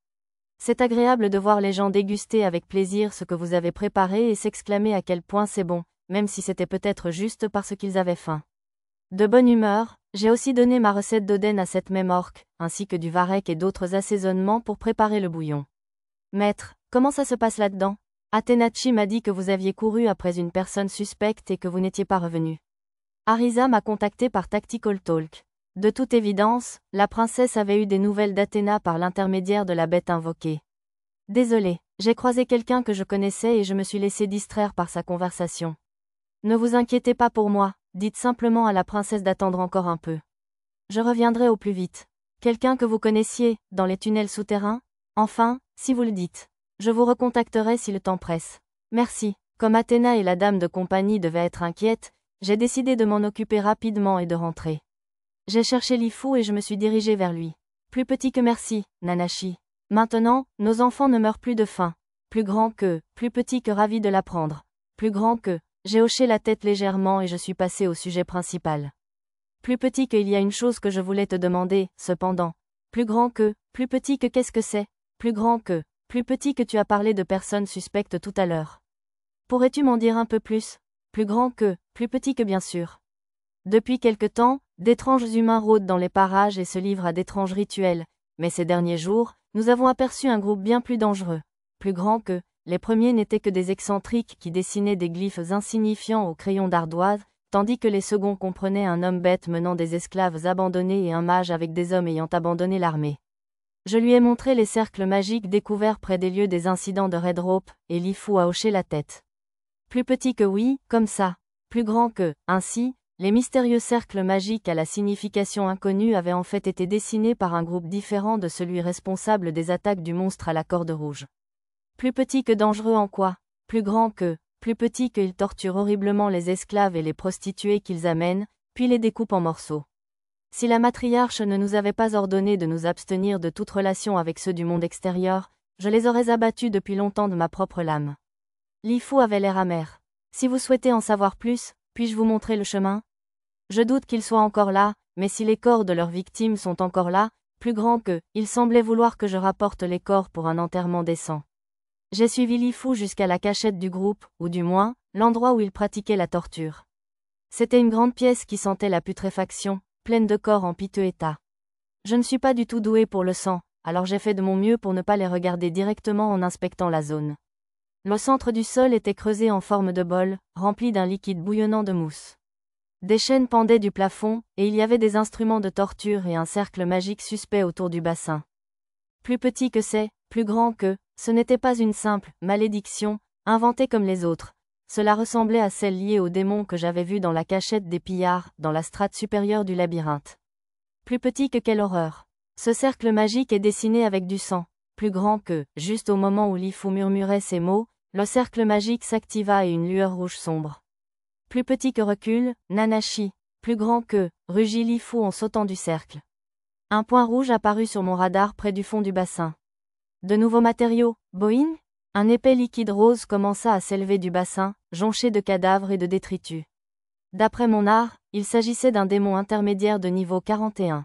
C'est agréable de voir les gens déguster avec plaisir ce que vous avez préparé et s'exclamer à quel point c'est bon, même si c'était peut-être juste parce qu'ils avaient faim. De bonne humeur, j'ai aussi donné ma recette d'oden à cette même orque, ainsi que du varech et d'autres assaisonnements pour préparer le bouillon. Maître, comment ça se passe là-dedans? Atenachi m'a dit que vous aviez couru après une personne suspecte et que vous n'étiez pas revenu. Arisa m'a contacté par Tactical Talk. De toute évidence, la princesse avait eu des nouvelles d'Athéna par l'intermédiaire de la bête invoquée. Désolé, j'ai croisé quelqu'un que je connaissais et je me suis laissé distraire par sa conversation. Ne vous inquiétez pas pour moi, dites simplement à la princesse d'attendre encore un peu. Je reviendrai au plus vite. Quelqu'un que vous connaissiez, dans les tunnels souterrains? Enfin, si vous le dites. Je vous recontacterai si le temps presse. Merci. Comme Athéna et la dame de compagnie devaient être inquiètes, j'ai décidé de m'en occuper rapidement et de rentrer. J'ai cherché Lifu et je me suis dirigé vers lui. Plus petit que merci, Nanashi. Maintenant, nos enfants ne meurent plus de faim. Plus petit que ravi de l'apprendre. Plus grand que, j'ai hoché la tête légèrement et je suis passé au sujet principal. Plus petit que il y a une chose que je voulais te demander, cependant. Plus petit que qu'est-ce que c'est? Plus petit que tu as parlé de personnes suspectes tout à l'heure. Pourrais-tu m'en dire un peu plus? plus grand que, plus petit que bien sûr. Depuis quelque temps, d'étranges humains rôdent dans les parages et se livrent à d'étranges rituels, mais ces derniers jours, nous avons aperçu un groupe bien plus dangereux. Plus grand que, les premiers n'étaient que des excentriques qui dessinaient des glyphes insignifiants au crayon d'ardoise, tandis que les seconds comprenaient un homme bête menant des esclaves abandonnés et un mage avec des hommes ayant abandonné l'armée. Je lui ai montré les cercles magiques découverts près des lieux des incidents de Red Rope, et Lifu a hoché la tête. Plus petit que oui, comme ça. Plus grand que, ainsi, les mystérieux cercles magiques à la signification inconnue avaient en fait été dessinés par un groupe différent de celui responsable des attaques du monstre à la corde rouge. Plus petit que dangereux en quoi? Plus grand que, plus petit qu'ils torturent horriblement les esclaves et les prostituées qu'ils amènent, puis les découpent en morceaux. Si la matriarche ne nous avait pas ordonné de nous abstenir de toute relation avec ceux du monde extérieur, je les aurais abattus depuis longtemps de ma propre lame. Lifu avait l'air amer. Si vous souhaitez en savoir plus, puis-je vous montrer le chemin? Je doute qu'ils soient encore là, mais si les corps de leurs victimes sont encore là, plus grands qu'eux, ils semblaient vouloir que je rapporte les corps pour un enterrement décent. J'ai suivi Lifu jusqu'à la cachette du groupe, ou du moins, l'endroit où il pratiquait la torture. C'était une grande pièce qui sentait la putréfaction, pleine de corps en piteux état. Je ne suis pas du tout doué pour le sang, alors j'ai fait de mon mieux pour ne pas les regarder directement en inspectant la zone. Le centre du sol était creusé en forme de bol, rempli d'un liquide bouillonnant de mousse. Des chaînes pendaient du plafond, et il y avait des instruments de torture et un cercle magique suspect autour du bassin. Plus petit que c'est, plus grand que, ce n'était pas une simple malédiction, inventée comme les autres. Cela ressemblait à celle liée au démon que j'avais vu dans la cachette des pillards, dans la strate supérieure du labyrinthe. Plus petit que quelle horreur. Ce cercle magique est dessiné avec du sang. Plus grand que, juste au moment où Lifu murmurait ces mots, le cercle magique s'activa et une lueur rouge sombre. Plus petit que recule, Nanashi. Plus grand que, rugit Lifu en sautant du cercle. Un point rouge apparut sur mon radar près du fond du bassin. De nouveaux matériaux, Boing? Un épais liquide rose commença à s'élever du bassin, jonché de cadavres et de détritus. D'après mon art, il s'agissait d'un démon intermédiaire de niveau 41.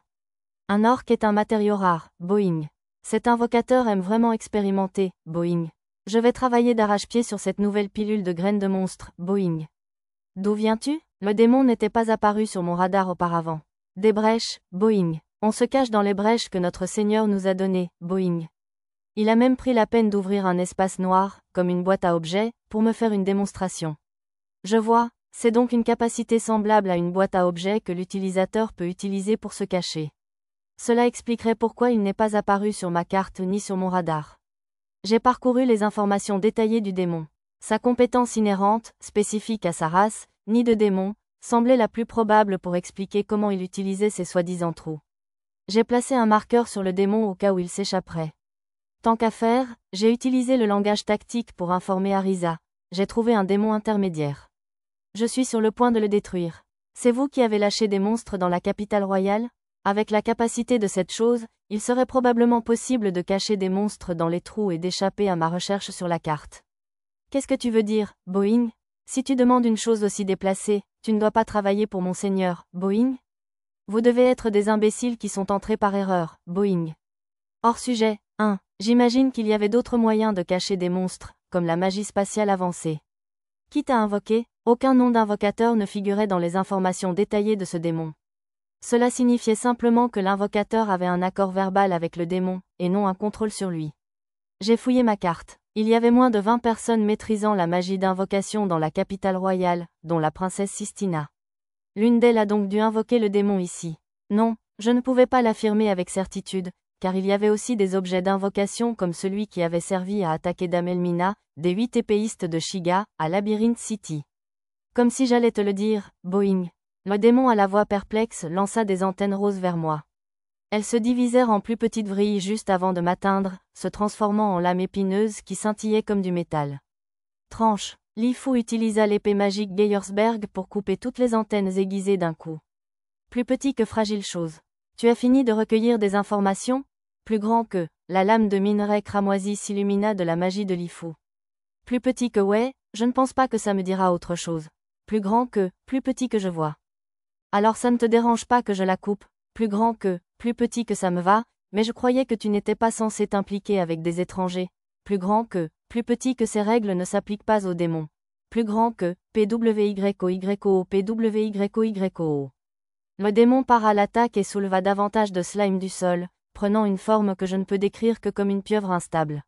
Un orc est un matériau rare, Boing. Cet invocateur aime vraiment expérimenter, Boing. Je vais travailler d'arrache-pied sur cette nouvelle pilule de graines de monstre, Boing. D'où viens-tu? Le démon n'était pas apparu sur mon radar auparavant. Des brèches, Boing. On se cache dans les brèches que notre Seigneur nous a données, Boing. Il a même pris la peine d'ouvrir un espace noir, comme une boîte à objets, pour me faire une démonstration. Je vois, c'est donc une capacité semblable à une boîte à objets que l'utilisateur peut utiliser pour se cacher. Cela expliquerait pourquoi il n'est pas apparu sur ma carte ni sur mon radar. J'ai parcouru les informations détaillées du démon. Sa compétence inhérente, spécifique à sa race, ni de démon, semblait la plus probable pour expliquer comment il utilisait ses soi-disant trous. J'ai placé un marqueur sur le démon au cas où il s'échapperait. Tant qu'à faire, j'ai utilisé le langage tactique pour informer Arisa. J'ai trouvé un démon intermédiaire. Je suis sur le point de le détruire. C'est vous qui avez lâché des monstres dans la capitale royale? Avec la capacité de cette chose, il serait probablement possible de cacher des monstres dans les trous et d'échapper à ma recherche sur la carte. Qu'est-ce que tu veux dire, Boing? Si tu demandes une chose aussi déplacée, tu ne dois pas travailler pour mon seigneur, Boing? Vous devez être des imbéciles qui sont entrés par erreur, Boing. Hors sujet, 1. J'imagine qu'il y avait d'autres moyens de cacher des monstres, comme la magie spatiale avancée. Quitte à invoquer, aucun nom d'invocateur ne figurait dans les informations détaillées de ce démon. Cela signifiait simplement que l'invocateur avait un accord verbal avec le démon, et non un contrôle sur lui. J'ai fouillé ma carte. Il y avait moins de 20 personnes maîtrisant la magie d'invocation dans la capitale royale, dont la princesse Sistina. L'une d'elles a donc dû invoquer le démon ici. Non, je ne pouvais pas l'affirmer avec certitude, car il y avait aussi des objets d'invocation comme celui qui avait servi à attaquer Damelmina, des 8 épéistes de Shiga, à Labyrinth City. Comme si j'allais te le dire, Boing. Le démon à la voix perplexe lança des antennes roses vers moi. Elles se divisèrent en plus petites vrilles juste avant de m'atteindre, se transformant en lames épineuses qui scintillaient comme du métal. Tranche. Lifu utilisa l'épée magique Geyersberg pour couper toutes les antennes aiguisées d'un coup. Plus petit que fragile chose. Tu as fini de recueillir des informations? Plus grand que, la lame de minerai cramoisi s'illumina de la magie de Lifu. Plus petit que ouais, je ne pense pas que ça me dira autre chose. Plus grand que, plus petit que je vois. Alors ça ne te dérange pas que je la coupe? Plus grand que, plus petit que ça me va, mais je croyais que tu n'étais pas censé t'impliquer avec des étrangers. Plus grand que, plus petit que ces règles ne s'appliquent pas aux démons. plus grand que PWYOYO. Le démon part à l'attaque et souleva davantage de slime du sol, prenant une forme que je ne peux décrire que comme une pieuvre instable.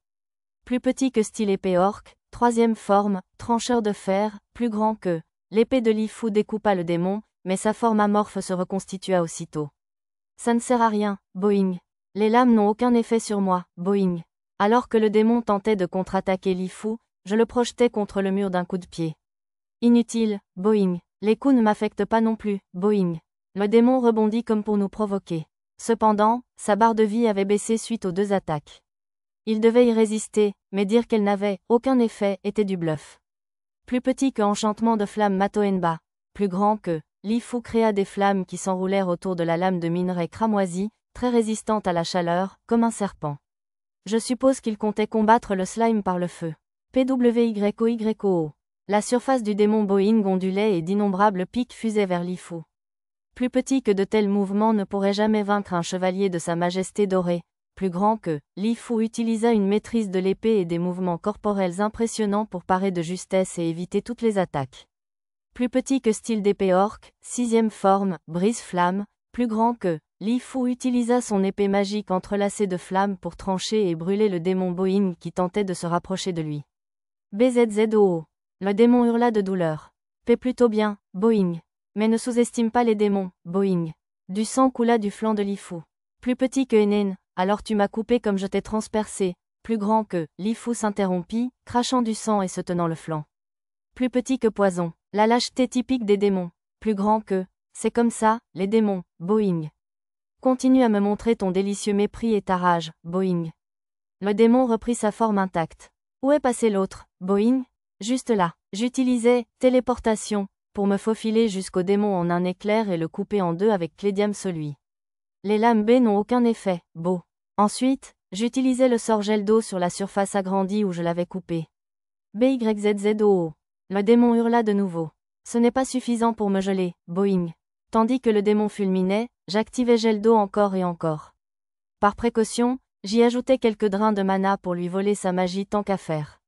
Plus petit que style épée orque, troisième forme, trancheur de fer, plus grand que. L'épée de Lifu découpa le démon, mais sa forme amorphe se reconstitua aussitôt. Ça ne sert à rien, boing. Les lames n'ont aucun effet sur moi, boing. Alors que le démon tentait de contre-attaquer Lifu, je le projetais contre le mur d'un coup de pied. Inutile, boing. Les coups ne m'affectent pas non plus, boing. Le démon rebondit comme pour nous provoquer. Cependant, sa barre de vie avait baissé suite aux 2 attaques. Il devait y résister, mais dire qu'elle n'avait aucun effet était du bluff. Plus petit que enchantement de flamme Matoenba, plus grand que, Lifu créa des flammes qui s'enroulèrent autour de la lame de minerai cramoisi, très résistante à la chaleur, comme un serpent. Je suppose qu'il comptait combattre le slime par le feu. PWYOYO. La surface du démon Boing ondulait et d'innombrables pics fusaient vers Lifu. Plus petit que de tels mouvements ne pourraient jamais vaincre un chevalier de sa majesté dorée. Plus grand que, Lifu utilisa une maîtrise de l'épée et des mouvements corporels impressionnants pour parer de justesse et éviter toutes les attaques. Plus petit que style d'épée orque, 6e forme, brise-flamme, plus grand que, Lifu utilisa son épée magique entrelacée de flammes pour trancher et brûler le démon Boing qui tentait de se rapprocher de lui. BZZOO. Le démon hurla de douleur. Fais plutôt bien, Boing. Mais ne sous-estime pas les démons, Boing. Du sang coula du flanc de Lifu. Plus petit que Enen, alors tu m'as coupé comme je t'ai transpercé, plus grand que, Lifu s'interrompit, crachant du sang et se tenant le flanc. Plus petit que Poison, la lâcheté typique des démons, plus grand que, c'est comme ça, les démons, Boing. Continue à me montrer ton délicieux mépris et ta rage, Boing. Le démon reprit sa forme intacte. Où est passé l'autre, Boing? Juste là. J'utilisais, téléportation, pour me faufiler jusqu'au démon en un éclair et le couper en 2 avec Clédiam celui. Les lames B n'ont aucun effet, beau. Ensuite, j'utilisais le sort gel d'eau sur la surface agrandie où je l'avais coupé. BYZZOO. Le démon hurla de nouveau. Ce n'est pas suffisant pour me geler, Boing. Tandis que le démon fulminait, j'activais gel d'eau encore et encore. Par précaution, j'y ajoutais quelques drains de mana pour lui voler sa magie tant qu'à faire.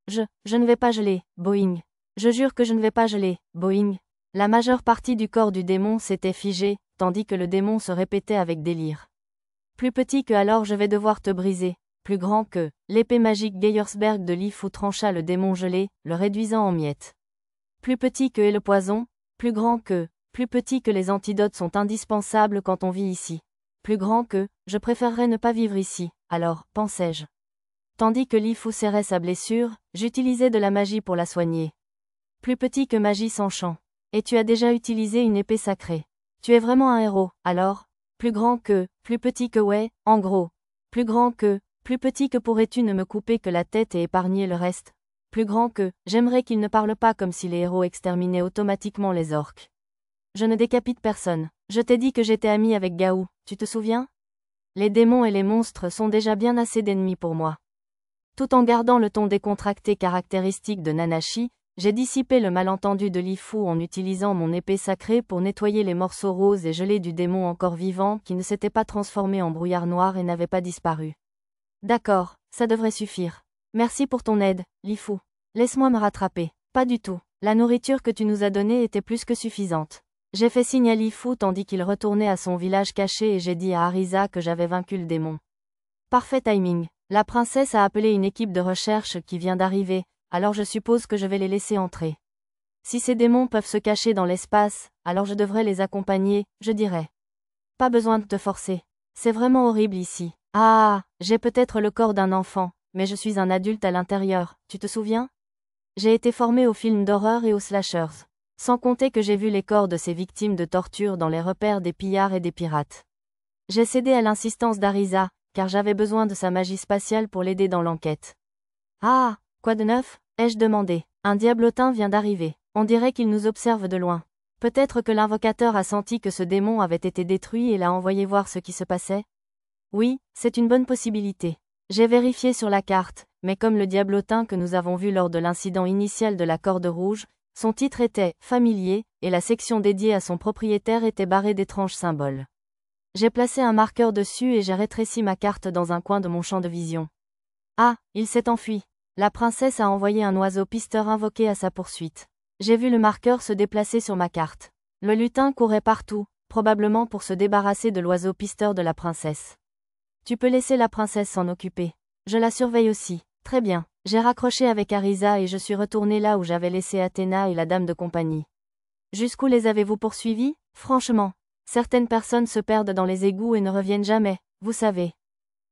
Je ne vais pas geler, Boing. Je jure que je ne vais pas geler, Boing. La majeure partie du corps du démon s'était figée, tandis que le démon se répétait avec délire. Plus petit que alors je vais devoir te briser, plus grand que, l'épée magique Geyersberg de Lifu trancha le démon gelé, le réduisant en miettes. Plus petit que est le poison, plus grand que, plus petit que les antidotes sont indispensables quand on vit ici. Plus grand que, je préférerais ne pas vivre ici, alors, pensais-je. Tandis que Lifu serrait sa blessure, j'utilisais de la magie pour la soigner. Plus petit que magie sans champ. Et tu as déjà utilisé une épée sacrée. Tu es vraiment un héros, alors, plus grand que, plus petit que ouais, en gros. Plus petit que pourrais-tu ne me couper que la tête et épargner le reste. Plus grand que, j'aimerais qu'il ne parle pas comme si les héros exterminaient automatiquement les orques. Je ne décapite personne. Je t'ai dit que j'étais ami avec Gaou, tu te souviens? Les démons et les monstres sont déjà bien assez d'ennemis pour moi. Tout en gardant le ton décontracté caractéristique de Nanashi, j'ai dissipé le malentendu de Lifu en utilisant mon épée sacrée pour nettoyer les morceaux roses et gelés du démon encore vivant qui ne s'était pas transformé en brouillard noir et n'avait pas disparu. D'accord, ça devrait suffire. Merci pour ton aide, Lifu. Laisse-moi me rattraper. Pas du tout. La nourriture que tu nous as donnée était plus que suffisante. J'ai fait signe à Lifu tandis qu'il retournait à son village caché et j'ai dit à Arisa que j'avais vaincu le démon. Parfait timing. La princesse a appelé une équipe de recherche qui vient d'arriver. Alors je suppose que je vais les laisser entrer. Si ces démons peuvent se cacher dans l'espace, alors je devrais les accompagner, je dirais. Pas besoin de te forcer. C'est vraiment horrible ici. Ah, j'ai peut-être le corps d'un enfant, mais je suis un adulte à l'intérieur, tu te souviens? J'ai été formé aux films d'horreur et aux slashers. Sans compter que j'ai vu les corps de ces victimes de torture dans les repères des pillards et des pirates. J'ai cédé à l'insistance d'Arisa, car j'avais besoin de sa magie spatiale pour l'aider dans l'enquête. Ah, quoi de neuf? Ai-je demandé. Un diablotin vient d'arriver. On dirait qu'il nous observe de loin. Peut-être que l'invocateur a senti que ce démon avait été détruit et l'a envoyé voir ce qui se passait? Oui, c'est une bonne possibilité. J'ai vérifié sur la carte, mais comme le diablotin que nous avons vu lors de l'incident initial de la corde rouge, son titre était « familier » et la section dédiée à son propriétaire était barrée d'étranges symboles. J'ai placé un marqueur dessus et j'ai rétréci ma carte dans un coin de mon champ de vision. Ah, il s'est enfui. La princesse a envoyé un oiseau pisteur invoqué à sa poursuite. J'ai vu le marqueur se déplacer sur ma carte. Le lutin courait partout, probablement pour se débarrasser de l'oiseau pisteur de la princesse. Tu peux laisser la princesse s'en occuper. Je la surveille aussi. Très bien. J'ai raccroché avec Arisa et je suis retourné là où j'avais laissé Athéna et la dame de compagnie. Jusqu'où les avez-vous poursuivis? Franchement. Certaines personnes se perdent dans les égouts et ne reviennent jamais, vous savez.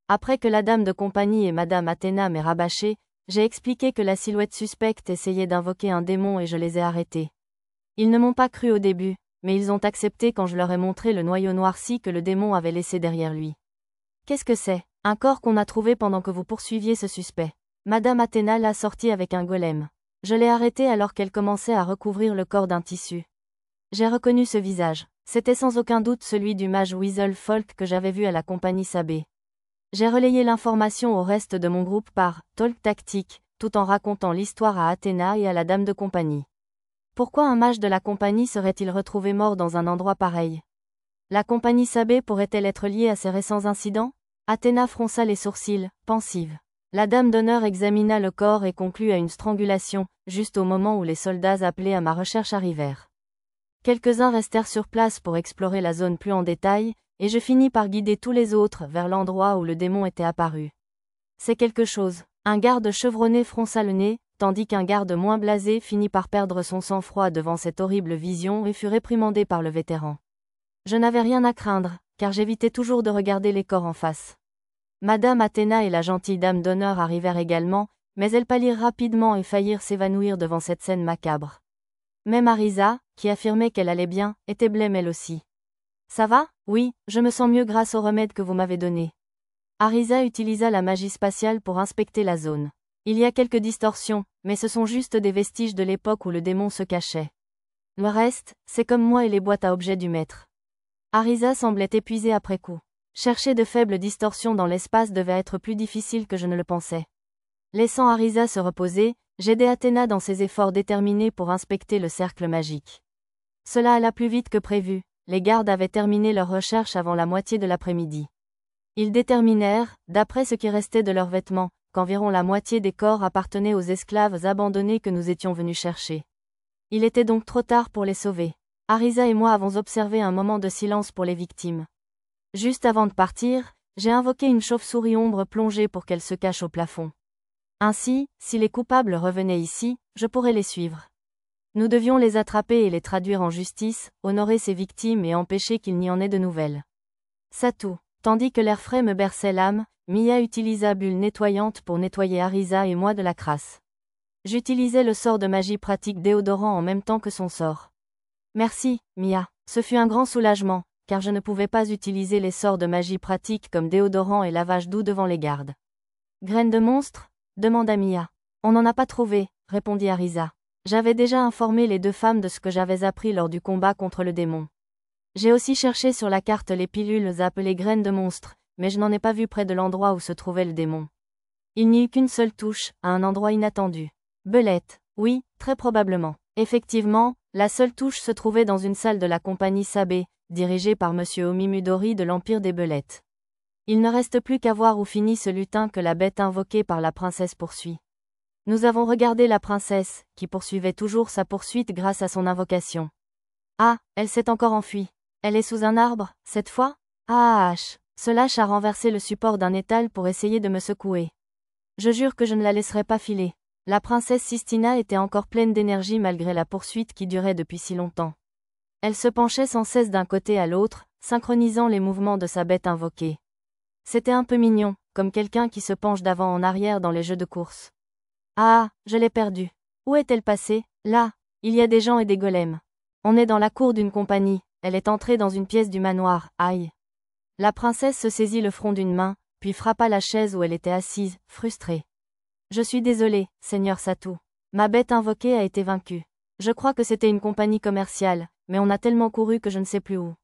Après que la dame de compagnie et madame Athéna m'aient rabâché, j'ai expliqué que la silhouette suspecte essayait d'invoquer un démon et je les ai arrêtés. Ils ne m'ont pas cru au début, mais ils ont accepté quand je leur ai montré le noyau noirci que le démon avait laissé derrière lui. Qu'est-ce que c'est? Un corps qu'on a trouvé pendant que vous poursuiviez ce suspect. Madame Athéna l'a sorti avec un golem. Je l'ai arrêté alors qu'elle commençait à recouvrir le corps d'un tissu. J'ai reconnu ce visage. C'était sans aucun doute celui du mage Weasel Folk que j'avais vu à la compagnie Sabé. J'ai relayé l'information au reste de mon groupe par talk tactique, tout en racontant l'histoire à Athéna et à la dame de compagnie. Pourquoi un mage de la compagnie serait-il retrouvé mort dans un endroit pareil? La compagnie Sabé pourrait-elle être liée à ces récents incidents? Athéna fronça les sourcils, pensive. La dame d'honneur examina le corps et conclut à une strangulation, juste au moment où les soldats appelés à ma recherche arrivèrent. Quelques-uns restèrent sur place pour explorer la zone plus en détail, et je finis par guider tous les autres vers l'endroit où le démon était apparu. C'est quelque chose. Un garde chevronné fronça le nez, tandis qu'un garde moins blasé finit par perdre son sang-froid devant cette horrible vision et fut réprimandé par le vétéran. Je n'avais rien à craindre, car j'évitais toujours de regarder les corps en face. Madame Athéna et la gentille dame d'honneur arrivèrent également, mais elles pâlirent rapidement et faillirent s'évanouir devant cette scène macabre. Même Arisa, qui affirmait qu'elle allait bien, était blême elle aussi. Ça va? Oui, je me sens mieux grâce au remède que vous m'avez donné. Arisa utilisa la magie spatiale pour inspecter la zone. Il y a quelques distorsions, mais ce sont juste des vestiges de l'époque où le démon se cachait. Le reste, c'est comme moi et les boîtes à objets du maître. Arisa semblait épuisée après coup. Chercher de faibles distorsions dans l'espace devait être plus difficile que je ne le pensais. Laissant Arisa se reposer, j'aidai Athéna dans ses efforts déterminés pour inspecter le cercle magique. Cela alla plus vite que prévu, les gardes avaient terminé leurs recherches avant la moitié de l'après-midi. Ils déterminèrent, d'après ce qui restait de leurs vêtements, qu'environ la moitié des corps appartenaient aux esclaves abandonnés que nous étions venus chercher. Il était donc trop tard pour les sauver. Arisa et moi avons observé un moment de silence pour les victimes. Juste avant de partir, j'ai invoqué une chauve-souris ombre plongée pour qu'elle se cache au plafond. Ainsi, si les coupables revenaient ici, je pourrais les suivre. Nous devions les attraper et les traduire en justice, honorer ces victimes et empêcher qu'il n'y en ait de nouvelles. Satou. Tandis que l'air frais me berçait l'âme, Mia utilisa bulle nettoyante pour nettoyer Arisa et moi de la crasse. J'utilisais le sort de magie pratique déodorant en même temps que son sort. Merci, Mia. Ce fut un grand soulagement, car je ne pouvais pas utiliser les sorts de magie pratique comme déodorant et lavage doux devant les gardes. Graines de monstre? Demanda Mia. On n'en a pas trouvé, répondit Arisa. J'avais déjà informé les deux femmes de ce que j'avais appris lors du combat contre le démon. J'ai aussi cherché sur la carte les pilules appelées graines de monstre, mais je n'en ai pas vu près de l'endroit où se trouvait le démon. Il n'y eut qu'une seule touche, à un endroit inattendu. Belette. Oui, très probablement. Effectivement, la seule touche se trouvait dans une salle de la compagnie Sabé, dirigée par Monsieur Omimudori de l'Empire des Belettes. Il ne reste plus qu'à voir où finit ce lutin que la bête invoquée par la princesse poursuit. Nous avons regardé la princesse, qui poursuivait toujours sa poursuite grâce à son invocation. Ah, elle s'est encore enfuie. Elle est sous un arbre, cette fois? Ah, ce lâche a renversé le support d'un étal pour essayer de me secouer. Je jure que je ne la laisserai pas filer. La princesse Sistina était encore pleine d'énergie malgré la poursuite qui durait depuis si longtemps. Elle se penchait sans cesse d'un côté à l'autre, synchronisant les mouvements de sa bête invoquée. C'était un peu mignon, comme quelqu'un qui se penche d'avant en arrière dans les jeux de course. Ah, je l'ai perdue. Où est-elle passée? Là, il y a des gens et des golems. On est dans la cour d'une compagnie, elle est entrée dans une pièce du manoir, aïe. La princesse se saisit le front d'une main, puis frappa la chaise où elle était assise, frustrée. Je suis désolée, Seigneur Satou. Ma bête invoquée a été vaincue. Je crois que c'était une compagnie commerciale, mais on a tellement couru que je ne sais plus où.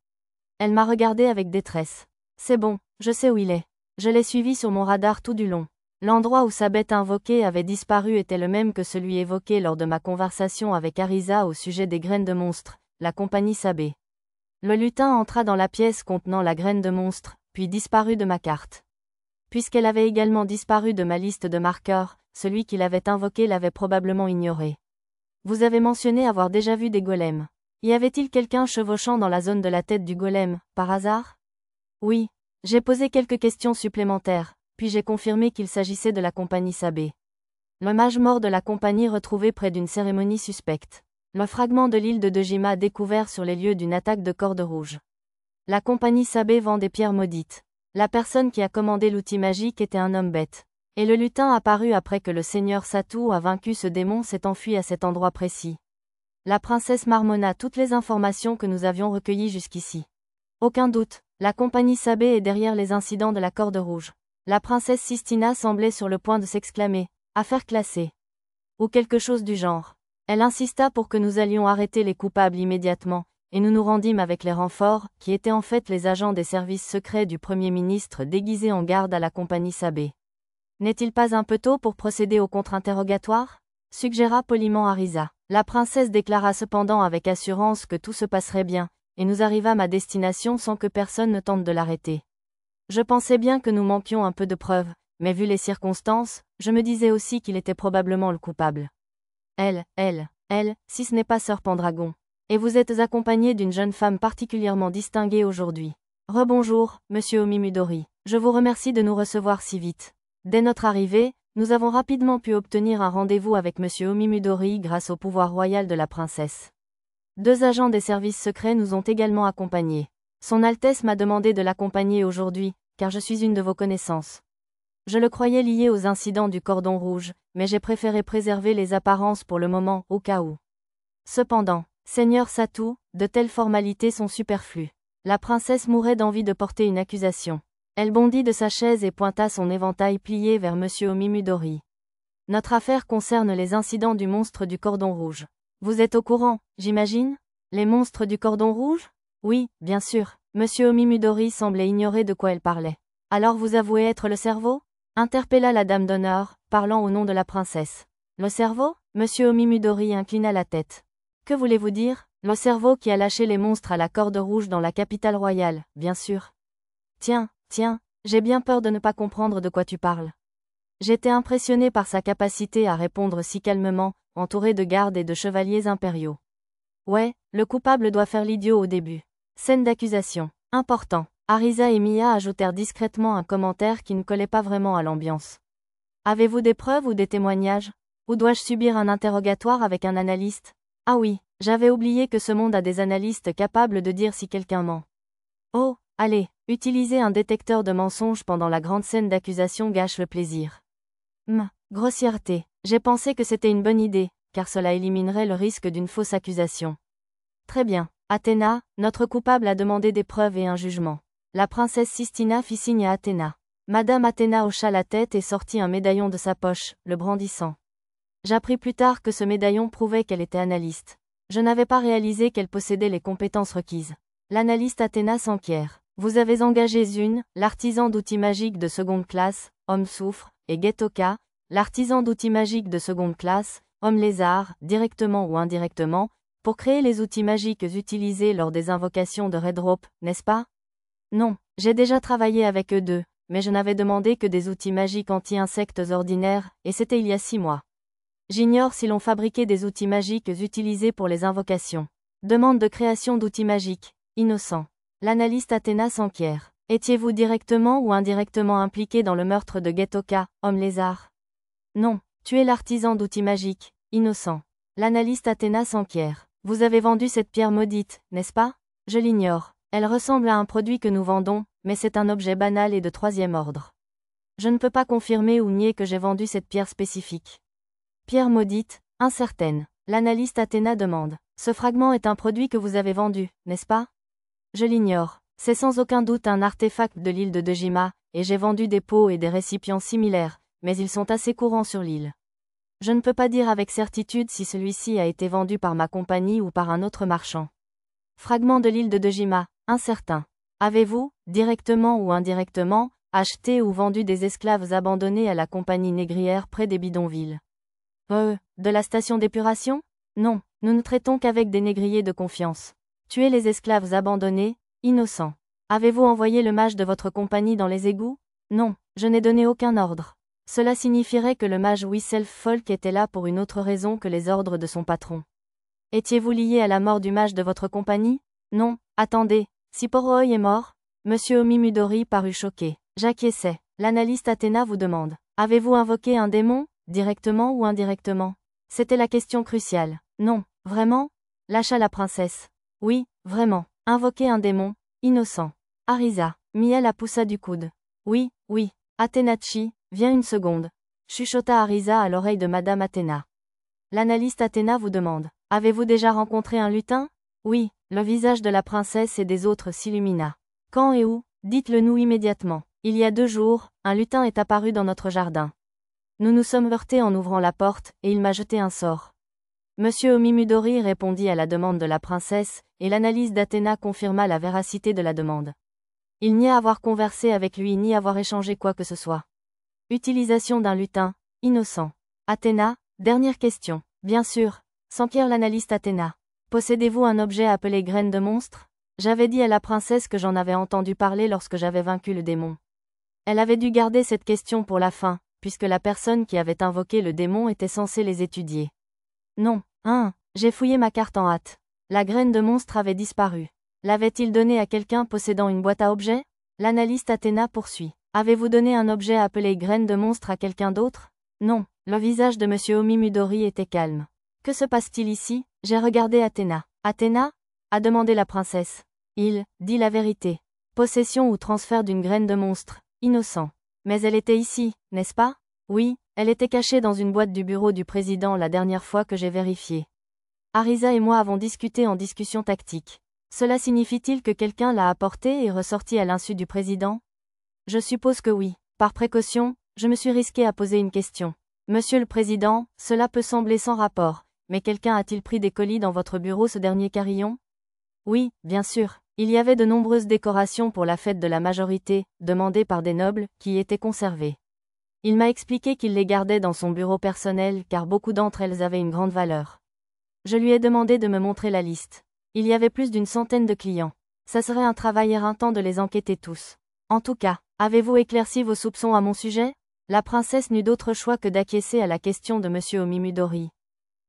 Elle m'a regardée avec détresse. C'est bon, je sais où il est. Je l'ai suivi sur mon radar tout du long. L'endroit où sa bête invoquée avait disparu était le même que celui évoqué lors de ma conversation avec Arisa au sujet des graines de monstre, la compagnie Sabé. Le lutin entra dans la pièce contenant la graine de monstre, puis disparut de ma carte. Puisqu'elle avait également disparu de ma liste de marqueurs, celui qui l'avait invoquée l'avait probablement ignorée. Vous avez mentionné avoir déjà vu des golems. Y avait-il quelqu'un chevauchant dans la zone de la tête du golem, par hasard? Oui. J'ai posé quelques questions supplémentaires, puis j'ai confirmé qu'il s'agissait de la compagnie Sabé. Le mage mort de la compagnie retrouvé près d'une cérémonie suspecte. Le fragment de l'île de Dejima découvert sur les lieux d'une attaque de corde rouge. La compagnie Sabé vend des pierres maudites. La personne qui a commandé l'outil magique était un homme bête. Et le lutin apparu après que le seigneur Satou a vaincu ce démon s'est enfui à cet endroit précis. La princesse marmonna toutes les informations que nous avions recueillies jusqu'ici. Aucun doute, la compagnie Sabé est derrière les incidents de la corde rouge. La princesse Sistina semblait sur le point de s'exclamer « Affaire classée » ou quelque chose du genre. Elle insista pour que nous allions arrêter les coupables immédiatement, et nous nous rendîmes avec les renforts, qui étaient en fait les agents des services secrets du Premier ministre déguisés en garde à la compagnie Sabé. N'est-il pas un peu tôt pour procéder au contre-interrogatoire? Suggéra poliment Arisa. La princesse déclara cependant avec assurance que tout se passerait bien, et nous arrivâmes à destination sans que personne ne tente de l'arrêter. Je pensais bien que nous manquions un peu de preuves, mais vu les circonstances, je me disais aussi qu'il était probablement le coupable. Elle, si ce n'est pas Sœur Pendragon. Et vous êtes accompagné d'une jeune femme particulièrement distinguée aujourd'hui. Rebonjour, monsieur Omimudori. Je vous remercie de nous recevoir si vite. Dès notre arrivée, nous avons rapidement pu obtenir un rendez-vous avec monsieur Omimudori grâce au pouvoir royal de la princesse. 2 agents des services secrets nous ont également accompagnés. Son Altesse m'a demandé de l'accompagner aujourd'hui, car je suis une de vos connaissances. Je le croyais lié aux incidents du cordon rouge, mais j'ai préféré préserver les apparences pour le moment, au cas où. Cependant, Seigneur Satou, de telles formalités sont superflues. La princesse mourait d'envie de porter une accusation. Elle bondit de sa chaise et pointa son éventail plié vers monsieur Omimudori. Notre affaire concerne les incidents du monstre du cordon rouge. Vous êtes au courant, j'imagine? Les monstres du cordon rouge? Oui, bien sûr. Monsieur Omimudori semblait ignorer de quoi elle parlait. Alors vous avouez être le cerveau? Interpella la dame d'honneur, parlant au nom de la princesse. Le cerveau? Monsieur Omimudori inclina la tête. Que voulez-vous dire? Le cerveau qui a lâché les monstres à la corde rouge dans la capitale royale, bien sûr. Tiens, j'ai bien peur de ne pas comprendre de quoi tu parles. J'étais impressionné par sa capacité à répondre si calmement, entouré de gardes et de chevaliers impériaux. Ouais, le coupable doit faire l'idiot au début. Scène d'accusation. Important. Arisa et Mia ajoutèrent discrètement un commentaire qui ne collait pas vraiment à l'ambiance. Avez-vous des preuves ou des témoignages? Ou dois-je subir un interrogatoire avec un analyste? Ah oui, j'avais oublié que ce monde a des analystes capables de dire si quelqu'un ment. Oh, allez, utiliser un détecteur de mensonges pendant la grande scène d'accusation gâche le plaisir. Grossièreté. J'ai pensé que c'était une bonne idée, car cela éliminerait le risque d'une fausse accusation. Très bien. Athéna, notre coupable a demandé des preuves et un jugement. La princesse Sistina fit signe à Athéna. Madame Athéna hocha la tête et sortit un médaillon de sa poche, le brandissant. J'appris plus tard que ce médaillon prouvait qu'elle était analyste. Je n'avais pas réalisé qu'elle possédait les compétences requises. L'analyste Athéna s'enquiert. Vous avez engagé Zune, l'artisan d'outils magiques de seconde classe, homme soufre, et Getoka, l'artisan d'outils magiques de seconde classe, homme lézard, directement ou indirectement, pour créer les outils magiques utilisés lors des invocations de Redrope, n'est-ce pas? Non, j'ai déjà travaillé avec eux deux, mais je n'avais demandé que des outils magiques anti-insectes ordinaires, et c'était il y a 6 mois. J'ignore si l'on fabriquait des outils magiques utilisés pour les invocations. Demande de création d'outils magiques, innocent. L'analyste Athéna s'enquiert. Étiez-vous directement ou indirectement impliqué dans le meurtre de Getoka, homme lézard? Non, tu es l'artisan d'outils magiques, innocent. L'analyste Athéna s'enquiert. Vous avez vendu cette pierre maudite, n'est-ce pas? Je l'ignore. Elle ressemble à un produit que nous vendons, mais c'est un objet banal et de 3e ordre. Je ne peux pas confirmer ou nier que j'ai vendu cette pierre spécifique. Pierre maudite, incertaine. L'analyste Athéna demande. Ce fragment est un produit que vous avez vendu, n'est-ce pas? Je l'ignore. C'est sans aucun doute un artefact de l'île de Dejima, et j'ai vendu des pots et des récipients similaires, mais ils sont assez courants sur l'île. Je ne peux pas dire avec certitude si celui-ci a été vendu par ma compagnie ou par un autre marchand. Fragment de l'île de Dejima, incertain. Avez-vous, directement ou indirectement, acheté ou vendu des esclaves abandonnés à la compagnie négrière près des bidonvilles? De la station d'épuration? Non, nous ne traitons qu'avec des négriers de confiance. Tuer les esclaves abandonnés, innocents. Avez-vous envoyé le mage de votre compagnie dans les égouts? Non, Je n'ai donné aucun ordre. Cela signifierait que le mage Whistle-Folk était là pour une autre raison que les ordres de son patron. Étiez-vous lié à la mort du mage de votre compagnie? Non, attendez, si Poroi est mort? Monsieur Omimudori parut choqué. J'acquiesçais. L'analyste Athéna vous demande. Avez-vous invoqué un démon, directement ou indirectement? C'était la question cruciale. Non, vraiment? Lâcha la princesse. Oui, vraiment. Invoquer un démon, innocent. Arisa. Mia la poussa du coude. Oui, oui. Athénachi, viens une seconde. Chuchota Arisa à l'oreille de Madame Athéna. L'analyste Athéna vous demande. Avez-vous déjà rencontré un lutin? Oui, le visage de la princesse et des autres s'illumina. Quand et où? Dites-le nous immédiatement. Il y a 2 jours, un lutin est apparu dans notre jardin. Nous nous sommes heurtés en ouvrant la porte, et il m'a jeté un sort. Monsieur Omimudori répondit à la demande de la princesse, et l'analyse d'Athéna confirma la véracité de la demande. Il n'y a avoir conversé avec lui ni avoir échangé quoi que ce soit. Utilisation d'un lutin, innocent. Athéna, dernière question. Bien sûr, s'enquiert l'analyste Athéna. Possédez-vous un objet appelé graine de monstre? J'avais dit à la princesse que j'en avais entendu parler lorsque j'avais vaincu le démon. Elle avait dû garder cette question pour la fin, puisque la personne qui avait invoqué le démon était censée les étudier. Non, j'ai fouillé ma carte en hâte. La graine de monstre avait disparu. L'avait-il donné à quelqu'un possédant une boîte à objets? L'analyste Athéna poursuit. Avez-vous donné un objet appelé graine de monstre à quelqu'un d'autre? Non, le visage de Monsieur Omimudori était calme. Que se passe-t-il ici? J'ai regardé Athéna. Athéna? A demandé la princesse. Il dit la vérité. Possession ou transfert d'une graine de monstre, innocent. Mais elle était ici, n'est-ce pas? Oui, elle était cachée dans une boîte du bureau du président la dernière fois que j'ai vérifié. Arisa et moi avons discuté en discussion tactique. Cela signifie-t-il que quelqu'un l'a apportée et ressortie à l'insu du président? Je suppose que oui. Par précaution, je me suis risqué à poser une question. Monsieur le Président, cela peut sembler sans rapport, mais quelqu'un a-t-il pris des colis dans votre bureau ce dernier carillon? Oui, bien sûr. Il y avait de nombreuses décorations pour la fête de la majorité, demandées par des nobles, qui étaient conservées. Il m'a expliqué qu'il les gardait dans son bureau personnel car beaucoup d'entre elles avaient une grande valeur. Je lui ai demandé de me montrer la liste. Il y avait plus d'une centaine de clients. Ça serait un travail éreintant de les enquêter tous. En tout cas, avez-vous éclairci vos soupçons à mon sujet? La princesse n'eut d'autre choix que d'acquiescer à la question de Monsieur Omimudori.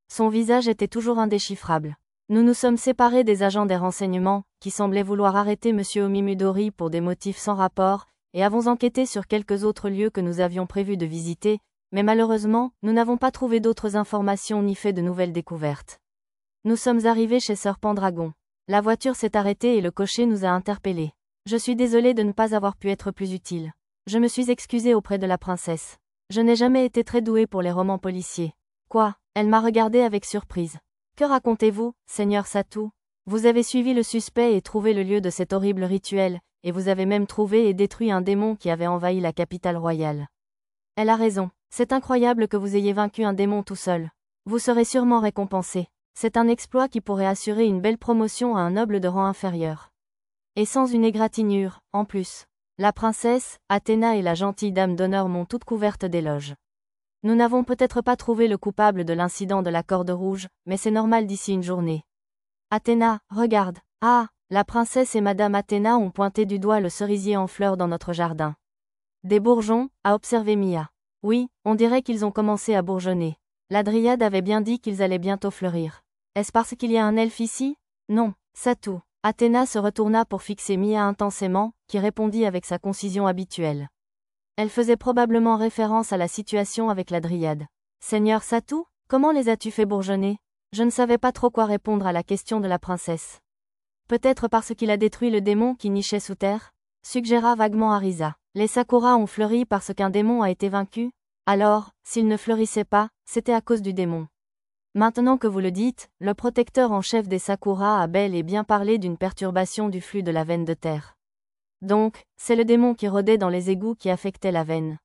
Son visage était toujours indéchiffrable. Nous nous sommes séparés des agents des renseignements, qui semblaient vouloir arrêter Monsieur Omimudori pour des motifs sans rapport, et avons enquêté sur quelques autres lieux que nous avions prévu de visiter, mais malheureusement, nous n'avons pas trouvé d'autres informations ni fait de nouvelles découvertes. Nous sommes arrivés chez Sir Pendragon. La voiture s'est arrêtée et le cocher nous a interpellés. Je suis désolée de ne pas avoir pu être plus utile. Je me suis excusée auprès de la princesse. Je n'ai jamais été très douée pour les romans policiers. Quoi? Elle m'a regardée avec surprise. Que racontez-vous, Seigneur Satou? Vous avez suivi le suspect et trouvé le lieu de cet horrible rituel, et vous avez même trouvé et détruit un démon qui avait envahi la capitale royale. Elle a raison. C'est incroyable que vous ayez vaincu un démon tout seul. Vous serez sûrement récompensé. C'est un exploit qui pourrait assurer une belle promotion à un noble de rang inférieur. Et sans une égratignure, en plus. La princesse, Athéna et la gentille dame d'honneur m'ont toutes couvertes d'éloges. Nous n'avons peut-être pas trouvé le coupable de l'incident de la corde rouge, mais c'est normal d'ici une journée. Athéna, regarde. Ah, la princesse et Madame Athéna ont pointé du doigt le cerisier en fleurs dans notre jardin. Des bourgeons, a observé Mia. Oui, on dirait qu'ils ont commencé à bourgeonner. La dryade avait bien dit qu'ils allaient bientôt fleurir. Est-ce parce qu'il y a un elfe ici? Non, Satou. Athéna se retourna pour fixer Mia intensément, qui répondit avec sa concision habituelle. Elle faisait probablement référence à la situation avec la dryade. Seigneur Satou, comment les as-tu fait bourgeonner? Je ne savais pas trop quoi répondre à la question de la princesse. Peut-être parce qu'il a détruit le démon qui nichait sous terre? Suggéra vaguement Arisa. Les sakuras ont fleuri parce qu'un démon a été vaincu? Alors, s'ils ne fleurissaient pas, c'était à cause du démon. Maintenant que vous le dites, le protecteur en chef des sakuras a bel et bien parlé d'une perturbation du flux de la veine de terre. Donc, c'est le démon qui rôdait dans les égouts qui affectait la veine.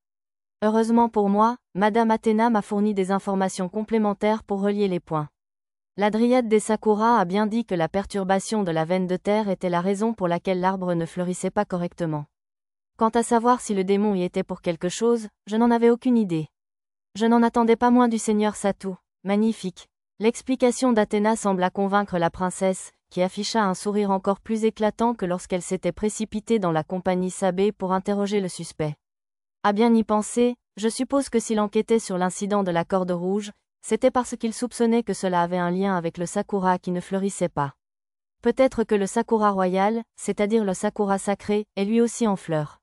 Heureusement pour moi, Madame Athéna m'a fourni des informations complémentaires pour relier les points. La dryade des sakuras a bien dit que la perturbation de la veine de terre était la raison pour laquelle l'arbre ne fleurissait pas correctement. Quant à savoir si le démon y était pour quelque chose, je n'en avais aucune idée. Je n'en attendais pas moins du Seigneur Satou. Magnifique. L'explication d'Athéna sembla convaincre la princesse, qui afficha un sourire encore plus éclatant que lorsqu'elle s'était précipitée dans la compagnie Sabé pour interroger le suspect. À bien y penser, je suppose que s'il enquêtait sur l'incident de la corde rouge, c'était parce qu'il soupçonnait que cela avait un lien avec le sakura qui ne fleurissait pas. Peut-être que le sakura royal, c'est-à-dire le sakura sacré, est lui aussi en fleurs.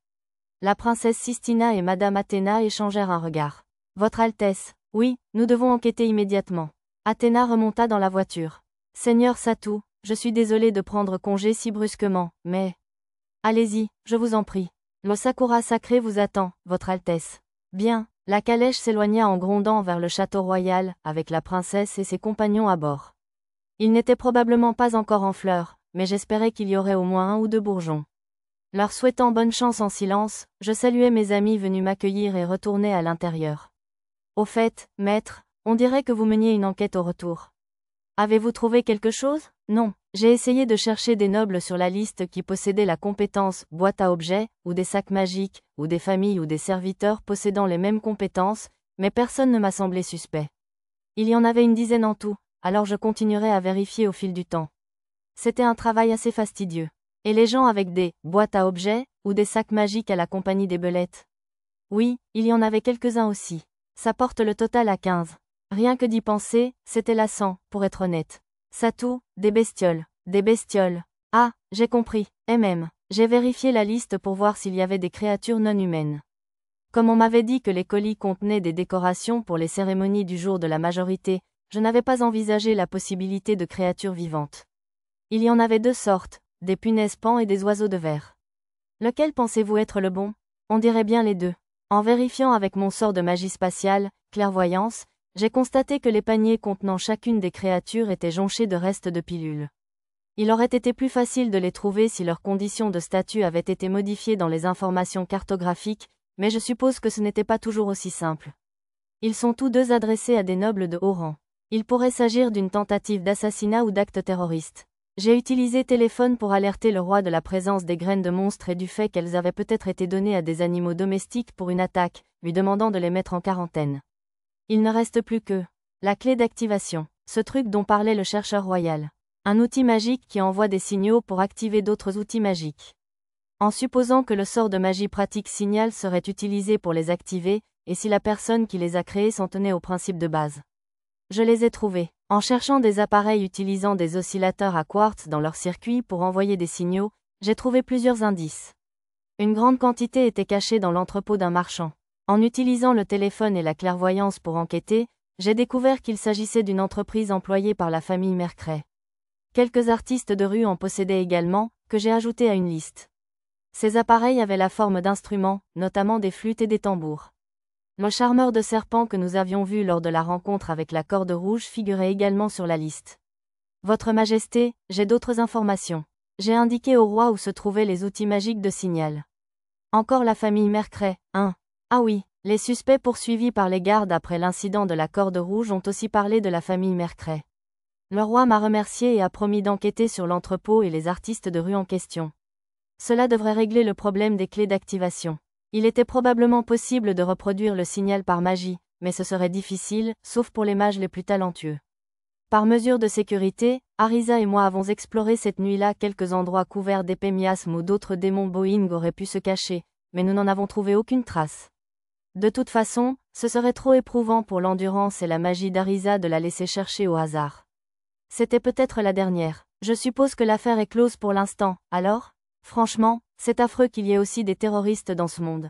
La princesse Sistina et Madame Athéna échangèrent un regard. Votre Altesse, oui, nous devons enquêter immédiatement. Athéna remonta dans la voiture. Seigneur Satou, je suis désolée de prendre congé si brusquement, mais... Allez-y, je vous en prie. Le sakura sacré vous attend, Votre Altesse. Bien, la calèche s'éloigna en grondant vers le château royal, avec la princesse et ses compagnons à bord. Ils n'étaient probablement pas encore en fleurs, mais j'espérais qu'il y aurait au moins 1 ou 2 bourgeons. Leur souhaitant bonne chance en silence, je saluai mes amis venus m'accueillir et retournai à l'intérieur. Au fait, maître, on dirait que vous meniez une enquête au retour. Avez-vous trouvé quelque chose? Non. J'ai essayé de chercher des nobles sur la liste qui possédaient la compétence boîte à objets, ou des sacs magiques, ou des familles ou des serviteurs possédant les mêmes compétences, mais personne ne m'a semblé suspect. Il y en avait une dizaine en tout, alors je continuerai à vérifier au fil du temps. C'était un travail assez fastidieux. Et les gens avec des boîtes à objets, ou des sacs magiques à la compagnie des belettes? Oui, il y en avait quelques-uns aussi. Ça porte le total à 15. Rien que d'y penser, c'était lassant, pour être honnête. Satou, des bestioles. Des bestioles. Ah, j'ai compris. Et même, j'ai vérifié la liste pour voir s'il y avait des créatures non humaines. Comme on m'avait dit que les colis contenaient des décorations pour les cérémonies du jour de la majorité, je n'avais pas envisagé la possibilité de créatures vivantes. Il y en avait 2 sortes, des punaises-pans et des oiseaux de verre. Lequel pensez-vous être le bon? On dirait bien les 2. En vérifiant avec mon sort de magie spatiale, clairvoyance, j'ai constaté que les paniers contenant chacune des créatures étaient jonchés de restes de pilules. Il aurait été plus facile de les trouver si leurs conditions de statut avaient été modifiées dans les informations cartographiques, mais je suppose que ce n'était pas toujours aussi simple. Ils sont tous 2 adressés à des nobles de haut rang. Il pourrait s'agir d'une tentative d'assassinat ou d'acte terroriste. J'ai utilisé téléphone pour alerter le roi de la présence des graines de monstres et du fait qu'elles avaient peut-être été données à des animaux domestiques pour une attaque, lui demandant de les mettre en quarantaine. Il ne reste plus que la clé d'activation, ce truc dont parlait le chercheur royal. Un outil magique qui envoie des signaux pour activer d'autres outils magiques. En supposant que le sort de magie pratique signal serait utilisé pour les activer, et si la personne qui les a créés s'en tenait au principe de base. Je les ai trouvés. En cherchant des appareils utilisant des oscillateurs à quartz dans leur circuit pour envoyer des signaux, j'ai trouvé plusieurs indices. Une grande quantité était cachée dans l'entrepôt d'un marchand. En utilisant le téléphone et la clairvoyance pour enquêter, j'ai découvert qu'il s'agissait d'une entreprise employée par la famille Mercret. Quelques artistes de rue en possédaient également, que j'ai ajoutés à une liste. Ces appareils avaient la forme d'instruments, notamment des flûtes et des tambours. Le charmeur de serpent que nous avions vu lors de la rencontre avec la corde rouge figurait également sur la liste. Votre Majesté, j'ai d'autres informations. J'ai indiqué au roi où se trouvaient les outils magiques de signal. Encore la famille Mercret, hein? Ah oui, les suspects poursuivis par les gardes après l'incident de la corde rouge ont aussi parlé de la famille Mercret. Le roi m'a remercié et a promis d'enquêter sur l'entrepôt et les artistes de rue en question. Cela devrait régler le problème des clés d'activation. Il était probablement possible de reproduire le signal par magie, mais ce serait difficile, sauf pour les mages les plus talentueux. Par mesure de sécurité, Arisa et moi avons exploré cette nuit-là quelques endroits couverts d'épais miasmes où d'autres démons Boeing auraient pu se cacher, mais nous n'en avons trouvé aucune trace. De toute façon, ce serait trop éprouvant pour l'endurance et la magie d'Arisa de la laisser chercher au hasard. C'était peut-être la dernière. Je suppose que l'affaire est close pour l'instant, alors? Franchement, c'est affreux qu'il y ait aussi des terroristes dans ce monde.